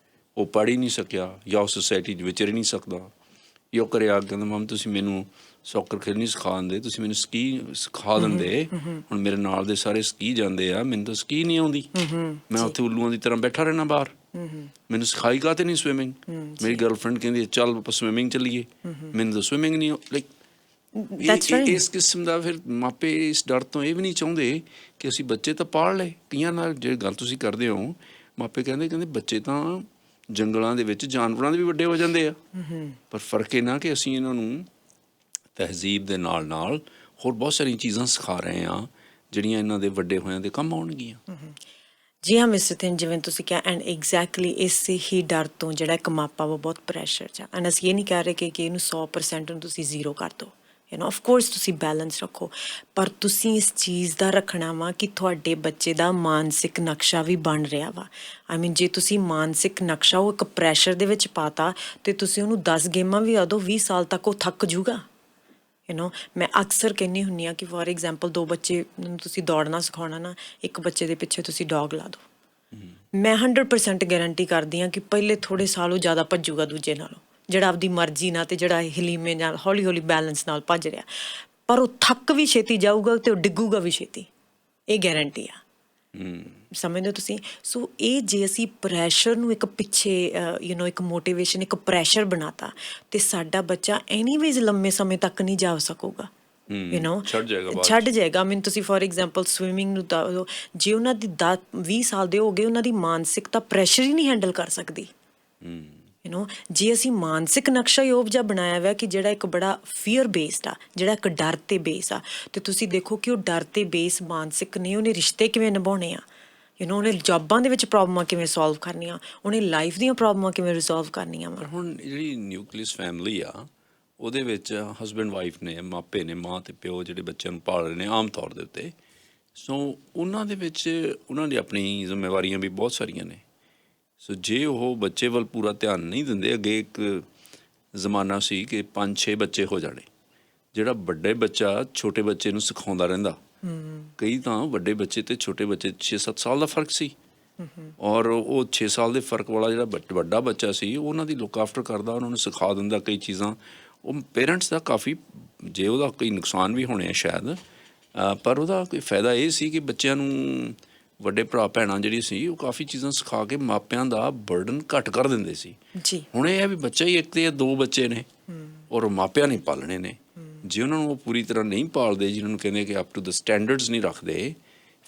ਉਹ ਪੜ੍ਹ ਹੀ ਨਹੀਂ ਸਕਿਆ, ਜਾਂ ਉਹ ਸੁਸਾਇਟੀ 'ਚ ਵਿਚਰ ਹੀ ਨਹੀਂ ਸਕਦਾ, ਜਾਂ ਉਹ ਘਰੇ ਆ ਕੇ ਕਹਿੰਦਾ ਮੰਮ ਤੁਸੀਂ ਮੈਨੂੰ ਸੌਕਰ ਖੇਡਣੀ ਸਿਖਾ ਦਿੰਦੇ, ਤੁਸੀਂ ਮੈਨੂੰ ਸਕੀ ਸਿਖਾ ਦਿੰਦੇ, ਹੁਣ ਮੇਰੇ ਨਾਲ ਦੇ ਸਾਰੇ ਸਕੀ ਜਾਂਦੇ ਆ, ਮੈਨੂੰ ਤਾਂ ਸਕੀ ਨਹੀਂ ਆਉਂਦੀ, ਮੈਂ ਉੱਥੇ ਉੱਲੂਆਂ ਦੀ ਤਰ੍ਹਾਂ ਬੈਠਾ ਰਹਿਣਾ ਬਾਹਰ, ਮੈਨੂੰ ਸਿਖਾਈ ਕਾਹਤੇ ਨਹੀਂ ਸਵਿਮਿੰਗ। ਮੇਰੀ ਗਰਲਫਰੈਂਡ ਕਹਿੰਦੀ ਚੱਲ ਆਪਾਂ ਸਵਿਮਿੰਗ ਚੱਲੀਏ, ਮੈਨੂੰ ਤਾਂ ਸਵਿਮਿੰਗ ਨਹੀਂ, ਲਾਈਕ ਇਸ ਕਿਸਮ ਦਾ। ਫਿਰ ਮਾਪੇ ਇਸ ਡਰ ਤੋਂ ਇਹ ਵੀ ਨਹੀਂ ਚਾਹੁੰਦੇ ਕਿ ਅਸੀਂ ਬੱਚੇ ਤਾਂ ਪਾਲ ਲਏ। ਕਈਆਂ ਨਾਲ ਜਿਹੜੀ ਗੱਲ ਤੁਸੀਂ ਕਰਦੇ ਹੋ, ਮਾਪੇ ਕਹਿੰਦੇ ਬੱਚੇ ਤਾਂ ਜੰਗਲਾਂ ਦੇ ਵਿੱਚ ਜਾਨਵਰਾਂ ਦੇ ਵੀ ਵੱਡੇ ਹੋ ਜਾਂਦੇ ਆ, ਪਰ ਫਰਕ ਇਹ ਨਾ ਕਿ ਅਸੀਂ ਇਹਨਾਂ ਨੂੰ ਤਹਿਜ਼ੀਬ ਦੇ ਨਾਲ ਨਾਲ ਹੋਰ ਬਹੁਤ ਸਾਰੀਆਂ ਚੀਜ਼ਾਂ ਸਿਖਾ ਰਹੇ ਹਾਂ ਜਿਹੜੀਆਂ ਇਹਨਾਂ ਦੇ ਵੱਡੇ ਹੋਇਆਂ ਦੇ ਕੰਮ ਆਉਣਗੀਆਂ। ਜੀ ਹਾਂ ਮਿਸਟਰ ਥਿੰਨ, ਜਿਵੇਂ ਤੁਸੀਂ ਕਿਹਾ, ਐਂਡ ਐਗਜ਼ੈਕਟਲੀ ਇਸੇ ਹੀ ਡਰ ਤੋਂ ਜਿਹੜਾ ਇੱਕ ਮਾਪਾ ਵਾ ਬਹੁਤ ਪ੍ਰੈਸ਼ਰ 'ਚ ਆ। ਐਂਡ ਅਸੀਂ ਇਹ ਨਹੀਂ ਕਹਿ ਰਹੇ ਕਿ ਇਹਨੂੰ 100% ਨੂੰ ਤੁਸੀਂ ਜ਼ੀਰੋ ਕਰ ਦਿਓ, ਆਫ ਕੋਰਸ ਤੁਸੀਂ ਬੈਲੈਂਸ ਰੱਖੋ, ਪਰ ਤੁਸੀਂ ਇਸ ਚੀਜ਼ ਦਾ ਰੱਖਣਾ ਵਾ ਕਿ ਤੁਹਾਡੇ ਬੱਚੇ ਦਾ ਮਾਨਸਿਕ ਨਕਸ਼ਾ ਵੀ ਬਣ ਰਿਹਾ ਵਾ। ਆਈ ਮੀਨ ਜੇ ਤੁਸੀਂ ਮਾਨਸਿਕ ਨਕਸ਼ਾ ਉਹ ਇੱਕ ਪ੍ਰੈਸ਼ਰ ਦੇ ਵਿੱਚ ਪਾਤਾ ਤੇ ਤੁਸੀਂ ਉਹਨੂੰ 10 ਗੇਮਾਂ ਵੀ ਆਦੋ 20 ਸਾਲ ਤੱਕ ਉਹ ਥੱਕ ਜੂਗਾ। ਮੈਂ ਅਕਸਰ ਕਹਿੰਦੀ ਹੁੰਦੀ ਹਾਂ ਕਿ ਫੋਰ ਐਗਜ਼ਾਮਪਲ 2 ਬੱਚੇ ਨੂੰ ਤੁਸੀਂ ਦੌੜਨਾ ਸਿਖਾਉਣਾ ਨਾ, ਇੱਕ ਬੱਚੇ ਦੇ ਪਿੱਛੇ ਤੁਸੀਂ ਡੌਗ ਲਾ ਦਿਓ, ਮੈਂ 100% ਗਾਰੰਟੀ ਕਰਦੀ ਹਾਂ ਕਿ ਪਹਿਲੇ ਥੋੜ੍ਹੇ ਸਾਲ ਉਹ ਜ਼ਿਆਦਾ ਭੱਜੂਗਾ ਦੂਜੇ ਨਾਲੋਂ, ਜਿਹੜਾ ਆਪਦੀ ਮਰਜ਼ੀ ਨਾਲ ਤੇ ਜਿਹੜਾ ਹਲੀਮੇ ਨਾਲ ਹੌਲੀ ਹੌਲੀ ਬੈਲੈਂਸ ਨਾਲ ਭੱਜ ਰਿਹਾ, ਪਰ ਉਹ ਥੱਕ ਵੀ ਛੇਤੀ ਜਾਊਗਾ ਤੇ ਉਹ ਡਿੱਗੂਗਾ ਵੀ ਛੇਤੀ, ਇਹ ਗਾਰੰਟੀ ਆ। ਸਮਝਦੇ ਹੋ ਤੁਸੀਂ? ਸੋ ਇਹ ਜੇ ਅਸੀਂ ਪ੍ਰੈਸ਼ਰ ਨੂੰ ਇੱਕ ਪਿੱਛੇ ਇੱਕ ਮੋਟੀਵੇਸ਼ਨ, ਇੱਕ ਪ੍ਰੈਸ਼ਰ ਬਣਾਤਾ ਤੇ ਸਾਡਾ ਬੱਚਾ ਐਨੀਵੇਜ਼ ਲੰਮੇ ਸਮੇਂ ਤੱਕ ਨਹੀਂ ਜਾ ਸਕੂਗਾ। ਛੱਡ ਜਾਏਗਾ। ਮੀਨ ਤੁਸੀਂ ਫੋਰ ਐਗਜ਼ਾਮਪਲ ਸਵਿਮਿੰਗ ਨੂੰ ਜੇ ਉਹਨਾਂ ਦੀ 20 ਸਾਲ ਦੇ ਹੋ ਗਏ, ਉਹਨਾਂ ਦੀ ਮਾਨਸਿਕਤਾ ਪ੍ਰੈਸ਼ਰ ਹੀ ਨਹੀਂ ਹੈਂਡਲ ਕਰ ਸਕਦੀ। ਜੇ ਅਸੀਂ ਮਾਨਸਿਕ ਨਕਸ਼ਾ ਹੀ ਜਿਹਾ ਬਣਾਇਆ ਹੋਇਆ ਕਿ ਜਿਹੜਾ ਇੱਕ ਬੜਾ ਫੀਅਰ ਬੇਸਡ ਆ, ਜਿਹੜਾ ਇੱਕ ਡਰ ਤੇ ਬੇਸ ਆ, ਤੇ ਤੁਸੀਂ ਦੇਖੋ ਕਿ ਉਹ ਡਰ ਤੇ ਬੇਸ ਮਾਨਸਿਕ ਨੇ, ਉਹਨੇ ਰਿਸ਼ਤੇ ਕਿਵੇਂ ਨਿਭਾਉਣੇ ਆ, ਉਹਨੇ ਜੌਬਾਂ ਦੇ ਵਿੱਚ ਪ੍ਰੋਬਲਮਾਂ ਕਿਵੇਂ ਸੋਲਵ ਕਰਨੀਆਂ, ਉਹਨੇ ਲਾਈਫ ਦੀਆਂ ਪ੍ਰੋਬਲਮਾਂ ਕਿਵੇਂ ਰਿਜ਼ੋਲਵ ਕਰਨੀਆਂ ਵਾ। ਹੁਣ ਜਿਹੜੀ ਨਿਊਕਲੀਅਸ ਫੈਮਿਲੀ ਆ ਉਹਦੇ ਵਿੱਚ ਹਸਬੈਂਡ ਵਾਈਫ ਨੇ, ਮਾਪੇ ਨੇ, ਮਾਂ ਅਤੇ ਪਿਓ ਜਿਹੜੇ ਬੱਚਿਆਂ ਨੂੰ ਪਾਲ ਰਹੇ ਨੇ ਆਮ ਤੌਰ ਦੇ ਉੱਤੇ, ਸੋ ਉਹਨਾਂ ਦੇ ਵਿੱਚ ਉਹਨਾਂ ਦੀ ਆਪਣੀ ਜ਼ਿੰਮੇਵਾਰੀਆਂ ਵੀ ਬਹੁਤ ਸਾਰੀਆਂ ਨੇ। ਸੋ ਜੇ ਉਹ ਬੱਚੇ ਵੱਲ ਪੂਰਾ ਧਿਆਨ ਨਹੀਂ ਦਿੰਦੇ, ਅੱਗੇ ਇੱਕ ਜ਼ਮਾਨਾ ਸੀ ਕਿ 5-6 ਬੱਚੇ ਹੋ ਜਾਣੇ, ਜਿਹੜਾ ਵੱਡੇ ਬੱਚਾ ਛੋਟੇ ਬੱਚੇ ਨੂੰ ਸਿਖਾਉਂਦਾ ਰਹਿੰਦਾ। ਕਈ ਤਾਂ ਵੱਡੇ ਬੱਚੇ ਅਤੇ ਛੋਟੇ ਬੱਚੇ 6-7 ਸਾਲ ਦਾ ਫਰਕ ਸੀ, ਔਰ ਉਹ 6 ਸਾਲ ਦੇ ਫਰਕ ਵਾਲਾ ਜਿਹੜਾ ਵੱਡਾ ਬੱਚਾ ਸੀ ਉਹਨਾਂ ਦੀ ਲੁੱਕ ਆਫਟਰ ਕਰਦਾ, ਉਹਨਾਂ ਨੂੰ ਸਿਖਾ ਦਿੰਦਾ ਕਈ ਚੀਜ਼ਾਂ। ਉਹ ਪੇਰੈਂਟਸ ਦਾ ਕਾਫੀ, ਜੇ ਉਹਦਾ ਕੋਈ ਨੁਕਸਾਨ ਵੀ ਹੋਣੇ ਆ ਸ਼ਾਇਦ, ਪਰ ਉਹਦਾ ਕੋਈ ਫਾਇਦਾ ਇਹ ਸੀ ਕਿ ਬੱਚਿਆਂ ਨੂੰ ਵੱਡੇ ਭਰਾ ਭੈਣਾਂ ਜਿਹੜੀ ਸੀ ਉਹ ਕਾਫੀ ਚੀਜ਼ਾਂ ਸਿਖਾ ਕੇ ਮਾਪਿਆਂ ਦਾ ਬਰਡਨ ਘੱਟ ਕਰ ਦਿੰਦੇ ਸੀ। ਹੁਣ ਇਹ ਹੈ ਵੀ ਬੱਚਾ ਹੀ ਇੱਕ ਤੇ 2 ਬੱਚੇ ਨੇ ਔਰ ਮਾਪਿਆਂ ਨੇ ਪਾਲਣੇ ਨੇ। ਜੇ ਉਹਨਾਂ ਨੂੰ ਉਹ ਪੂਰੀ ਤਰ੍ਹਾਂ ਨਹੀਂ ਪਾਲਦੇ, ਜਿਹਨਾਂ ਨੂੰ ਕਹਿੰਦੇ ਕਿ ਅਪ ਟੂ ਦ ਸਟੈਂਡਰਡਸ ਨਹੀਂ ਰੱਖਦੇ,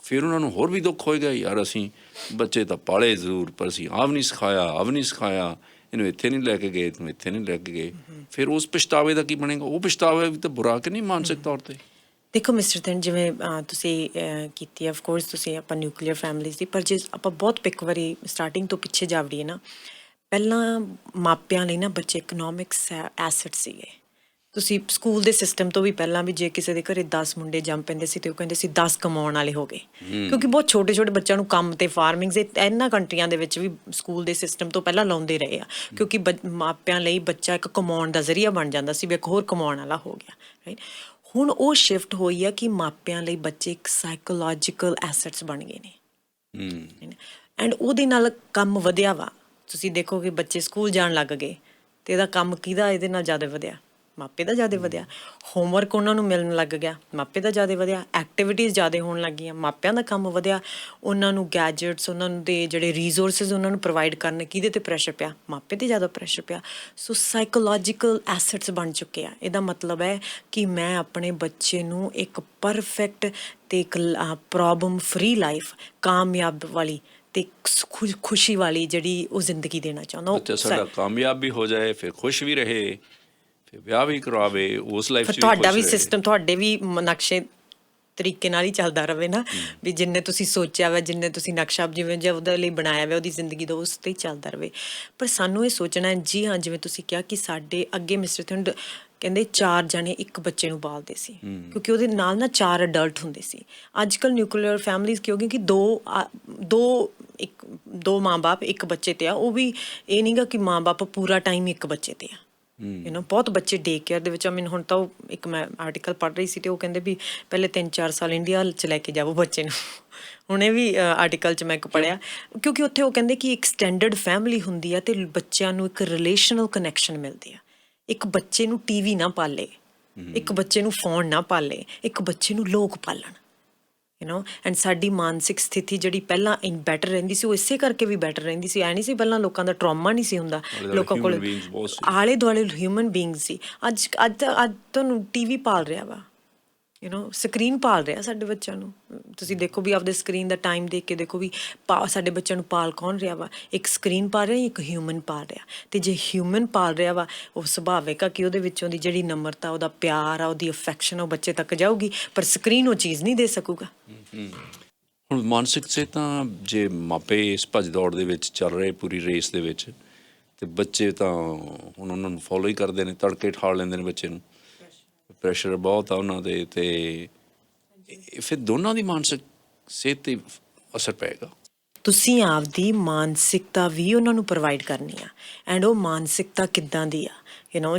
ਫਿਰ ਉਹਨਾਂ ਨੂੰ ਹੋਰ ਵੀ ਦੁੱਖ ਹੋਏਗਾ, ਯਾਰ ਅਸੀਂ ਬੱਚੇ ਤਾਂ ਪਾਲੇ ਜ਼ਰੂਰ, ਪਰ ਅਸੀਂ ਆਹ ਵੀ ਨਹੀਂ ਸਿਖਾਇਆ, ਇਹਨੂੰ ਇੱਥੇ ਨਹੀਂ ਲੈ ਕੇ ਗਏ, ਤੂੰ ਇੱਥੇ ਨਹੀਂ ਲੈ ਕੇ ਗਏ। ਫਿਰ ਉਸ ਪਛਤਾਵੇ ਦਾ ਕੀ ਬਣੇਗਾ? ਉਹ ਪਛਤਾਵਾ ਵੀ ਤਾਂ ਬੁਰਾ ਕਿ ਨਹੀਂ ਮਾਨਸਿਕ ਤੌਰ 'ਤੇ? ਦੇਖੋ ਮਿਸਟਰ ਥਿੰਨ, ਜਿਵੇਂ ਤੁਸੀਂ ਕੀਤੀ ਆਫ ਕੋਰਸ ਤੁਸੀਂ ਆਪਾਂ ਨਿਊਕਲੀਅਰ ਫੈਮਿਲੀਜ਼ ਦੀ, ਪਰ ਜੇ ਆਪਾਂ ਬਹੁਤ ਇੱਕ ਵਾਰੀ ਸਟਾਰਟਿੰਗ ਤੋਂ ਪਿੱਛੇ ਜਾ ਵੜੀਏ ਨਾ, ਪਹਿਲਾਂ ਮਾਪਿਆਂ ਲਈ ਨਾ ਬੱਚੇ ਇਕਨੋਮਿਕਸ ਐਸਟ ਸੀਗੇ। ਤੁਸੀਂ ਸਕੂਲ ਦੇ ਸਿਸਟਮ ਤੋਂ ਵੀ ਪਹਿਲਾਂ ਵੀ ਜੇ ਕਿਸੇ ਦੇ ਘਰੇ 10 ਮੁੰਡੇ ਜੰਮ ਪੈਂਦੇ ਸੀ ਤੇ ਉਹ ਕਹਿੰਦੇ ਸੀ 10 ਕਮਾਉਣ ਵਾਲੇ ਹੋ ਗਏ, ਕਿਉਂਕਿ ਬਹੁਤ ਛੋਟੇ ਛੋਟੇ ਬੱਚਿਆਂ ਨੂੰ ਕੰਮ ਤੇ ਫਾਰਮਿੰਗ ਦੇ ਇਹਨਾਂ ਕੰਟਰੀਆਂ ਦੇ ਵਿੱਚ ਵੀ ਸਕੂਲ ਦੇ ਸਿਸਟਮ ਤੋਂ ਪਹਿਲਾਂ ਲਾਉਂਦੇ ਰਹੇ ਆ, ਕਿਉਂਕਿ ਮਾਪਿਆਂ ਲਈ ਬੱਚਾ ਇੱਕ ਕਮਾਉਣ ਦਾ ਜ਼ਰੀਆ ਬਣ ਜਾਂਦਾ ਸੀ ਵੀ ਇੱਕ ਹੋਰ ਕਮਾਉਣ ਵਾਲਾ ਹੋ ਗਿਆ, ਰਾਈਟ। ਹੁਣ ਉਹ ਸ਼ਿਫਟ ਹੋਈ ਆ ਕਿ ਮਾਪਿਆਂ ਲਈ ਬੱਚੇ ਇੱਕ ਸਾਈਕੋਲੋਜੀਕਲ ਐਸੈਟਸ ਬਣ ਗਏ ਨੇ, ਐਂਡ ਉਹਦੇ ਨਾਲ ਕੰਮ ਵਧਿਆ ਵਾ। ਤੁਸੀਂ ਦੇਖੋ ਕਿ ਬੱਚੇ ਸਕੂਲ ਜਾਣ ਲੱਗ ਗਏ ਤੇ ਇਹਦਾ ਕੰਮ ਕਿਹਦਾ ਇਹਦੇ ਨਾਲ ਜ਼ਿਆਦਾ ਵਧਿਆ? ਮਾਪੇ ਦਾ ਜ਼ਿਆਦਾ ਵਧਿਆ। ਹੋਮਵਰਕ ਉਹਨਾਂ ਨੂੰ ਮਿਲਣ ਲੱਗ ਗਿਆ, ਮਾਪੇ ਦਾ ਜ਼ਿਆਦਾ ਵਧਿਆ। ਐਕਟੀਵਿਟੀਜ਼ ਜ਼ਿਆਦਾ ਹੋਣ ਲੱਗ ਗਈਆਂ, ਮਾਪਿਆਂ ਦਾ ਕੰਮ ਵਧਿਆ। ਉਹਨਾਂ ਨੂੰ ਗੈਜਟਸ, ਉਹਨਾਂ ਨੂੰ ਦੇ ਜਿਹੜੇ ਰਿਸੋਰਸਿਸ ਉਹਨਾਂ ਨੂੰ ਪ੍ਰੋਵਾਈਡ ਕਰਨੇ, ਕਿਹਦੇ 'ਤੇ ਪ੍ਰੈਸ਼ਰ ਪਿਆ? ਮਾਪੇ 'ਤੇ ਜ਼ਿਆਦਾ ਪ੍ਰੈਸ਼ਰ ਪਿਆ। ਸੋ ਸਾਈਕੋਲੋਜੀਕਲ ਐਸੈਟਸ ਬਣ ਚੁੱਕੇ ਆ। ਇਹਦਾ ਮਤਲਬ ਹੈ ਕਿ ਮੈਂ ਆਪਣੇ ਬੱਚੇ ਨੂੰ ਇੱਕ ਪਰਫੈਕਟ ਅਤੇ ਇੱਕ ਪ੍ਰੋਬਲਮ ਫਰੀ ਲਾਈਫ, ਕਾਮਯਾਬ ਵਾਲੀ ਅਤੇ ਖੁਸ਼ੀ ਵਾਲੀ ਜਿਹੜੀ ਉਹ ਜ਼ਿੰਦਗੀ ਦੇਣਾ ਚਾਹੁੰਦਾ। ਬੱਚਾ ਸਾਡਾ ਕਾਮਯਾਬ ਵੀ ਹੋ ਜਾਏ, ਫਿਰ ਖੁਸ਼ ਵੀ ਰਹੇ, ਫਿਰ ਵਿਆਹ ਵੀ ਕਰਵਾਵੇ, ਉਸ ਲਾਈਫ 'ਚ ਤੁਹਾਡਾ ਵੀ ਸਿਸਟਮ, ਤੁਹਾਡੇ ਵੀ ਨਕਸ਼ੇ ਤਰੀਕੇ ਨਾਲ ਹੀ ਚੱਲਦਾ ਰਹੇ ਨਾ, ਵੀ ਜਿੰਨੇ ਤੁਸੀਂ ਸੋਚਿਆ ਵਾ, ਜਿੰਨੇ ਤੁਸੀਂ ਨਕਸ਼ਾ ਜਿਵੇਂ ਜਿਹਾ ਉਹਦੇ ਲਈ ਬਣਾਇਆ ਵਾ ਉਹਦੀ ਜ਼ਿੰਦਗੀ ਦਾ, ਉਸ 'ਤੇ ਹੀ ਚੱਲਦਾ ਰਹੇ। ਪਰ ਸਾਨੂੰ ਇਹ ਸੋਚਣਾ, ਜੀ ਹਾਂ, ਜਿਵੇਂ ਤੁਸੀਂ ਕਿਹਾ ਕਿ ਸਾਡੇ ਅੱਗੇ ਮਿਸਟਰ ਥਿੰਡ ਕਹਿੰਦੇ 4 ਜਣੇ ਇੱਕ ਬੱਚੇ ਨੂੰ ਪਾਲਦੇ ਸੀ, ਕਿਉਂਕਿ ਉਹਦੇ ਨਾਲ ਨਾ 4 ਅਡਲਟ ਹੁੰਦੇ ਸੀ। ਅੱਜ ਕੱਲ੍ਹ ਨਿਊਕਲੀਅਰ ਫੈਮਲੀਜ਼ ਕਿਉਂਕਿ ਦੋ ਮਾਂ ਬਾਪ ਇੱਕ ਬੱਚੇ 'ਤੇ ਆ। ਉਹ ਵੀ ਇਹ ਨਹੀਂਗਾ ਕਿ ਮਾਂ ਬਾਪ ਪੂਰਾ ਟਾਈਮ ਇੱਕ ਬੱਚੇ 'ਤੇ ਆ। ਬਹੁਤ ਬੱਚੇ ਡੇ ਕੇਅਰ ਦੇ ਵਿੱਚ। ਮੈਨੂੰ ਹੁਣ ਤਾਂ ਉਹ ਇੱਕ ਮੈਂ ਆਰਟੀਕਲ ਪੜ੍ਹ ਰਹੀ ਸੀ ਤੇ ਉਹ ਕਹਿੰਦੇ ਵੀ ਪਹਿਲੇ 3-4 ਸਾਲ ਇੰਡੀਆ 'ਚ ਲੈ ਕੇ ਜਾਵੋ ਬੱਚੇ ਨੂੰ। ਹੁਣੇ ਵੀ ਆਰਟੀਕਲ 'ਚ ਮੈਂ ਇੱਕ ਪੜ੍ਹਿਆ, ਕਿਉਂਕਿ ਉੱਥੇ ਉਹ ਕਹਿੰਦੇ ਕਿ ਐਕਸਟੈਂਡਡ ਫੈਮਿਲੀ ਹੁੰਦੀ ਆ ਅਤੇ ਬੱਚਿਆਂ ਨੂੰ ਇੱਕ ਰਿਲੇਸ਼ਨਲ ਕਨੈਕਸ਼ਨ ਮਿਲਦੀ ਆ। ਇੱਕ ਬੱਚੇ ਨੂੰ TV ਨਾ ਪਾਲੇ, ਇੱਕ ਬੱਚੇ ਨੂੰ ਫੋਨ ਨਾ ਪਾਲੇ, ਇੱਕ ਬੱਚੇ ਨੂੰ ਲੋਕ ਪਾਲਣ, ਐਂਡ ਸਾਡੀ ਮਾਨਸਿਕ ਸਥਿਤੀ ਜਿਹੜੀ ਪਹਿਲਾਂ ਬੈਟਰ ਰਹਿੰਦੀ ਸੀ, ਉਹ ਇਸੇ ਕਰਕੇ ਵੀ ਬੈਟਰ ਰਹਿੰਦੀ ਸੀ। ਐ ਨਹੀਂ ਸੀ ਪਹਿਲਾਂ ਲੋਕਾਂ ਦਾ ਟਰੋਮਾ ਨਹੀਂ ਸੀ ਹੁੰਦਾ, ਲੋਕਾਂ ਕੋਲ ਆਲੇ ਦੁਆਲੇ ਹਿਊਮਨ ਬੀਂਗ ਸੀ। ਅੱਜ ਤੁਹਾਨੂੰ TV ਪਾਲ ਰਿਹਾ ਵਾ, ਸਕਰੀਨ ਪਾਲ ਰਿਹਾ ਸਾਡੇ ਬੱਚਿਆਂ ਨੂੰ। ਤੁਸੀਂ ਦੇਖੋ ਵੀ ਆਪਦੇ ਸਕਰੀਨ ਦਾ ਟਾਈਮ ਦੇਖ ਕੇ ਦੇਖੋ ਵੀ ਸਾਡੇ ਬੱਚਿਆਂ ਨੂੰ ਪਾਲ ਕੌਣ ਰਿਹਾ ਵਾ? ਇੱਕ ਸਕਰੀਨ ਪਾਲ ਰਿਹਾ, ਇੱਕ ਹਿਊਮਨ ਪਾਲ ਰਿਹਾ। ਅਤੇ ਜੇ ਹਿਊਮਨ ਪਾਲ ਰਿਹਾ ਵਾ, ਉਹ ਸੁਭਾਵਿਕ ਆ ਕਿ ਉਹਦੇ ਵਿੱਚੋਂ ਦੀ ਜਿਹੜੀ ਨਮਰਤਾ, ਉਹਦਾ ਪਿਆਰ ਆ, ਉਹਦੀ ਅਫੈਕਸ਼ਨ ਉਹ ਬੱਚੇ ਤੱਕ ਜਾਊਗੀ, ਪਰ ਸਕਰੀਨ ਉਹ ਚੀਜ਼ ਨਹੀਂ ਦੇ ਸਕੂਗਾ। ਹੁਣ ਮਾਨਸਿਕ ਸੇ ਤਾਂ ਜੇ ਮਾਪੇ ਇਸ ਭੱਜ ਦੌੜ ਦੇ ਵਿੱਚ ਚੱਲ ਰਹੇ ਪੂਰੀ ਰੇਸ ਦੇ ਵਿੱਚ, ਅਤੇ ਬੱਚੇ ਤਾਂ ਹੁਣ ਉਹਨਾਂ ਨੂੰ ਫੋਲੋ ਹੀ ਕਰਦੇ ਨੇ, ਤੜਕੇ ਠਾਲ ਲੈਂਦੇ ਨੇ ਬੱਚੇ ਨੂੰ। ਪ੍ਰੈਸ਼ਰ ਬਹੁਤ ਆ ਉਹਨਾਂ ਦੇ, ਤੇ ਫਿਰ ਦੋਨਾਂ ਦੀ ਮਾਨਸਿਕ ਸਿਹਤ 'ਤੇ ਅਸਰ ਪਏਗਾ। ਤੁਸੀਂ ਆਪਦੀ ਮਾਨਸਿਕਤਾ ਵੀ ਉਹਨਾਂ ਨੂੰ ਪ੍ਰੋਵਾਈਡ ਕਰਨੀ ਆ, ਐਂਡ ਉਹ ਮਾਨਸਿਕਤਾ ਕਿੱਦਾਂ ਦੀ ਆ,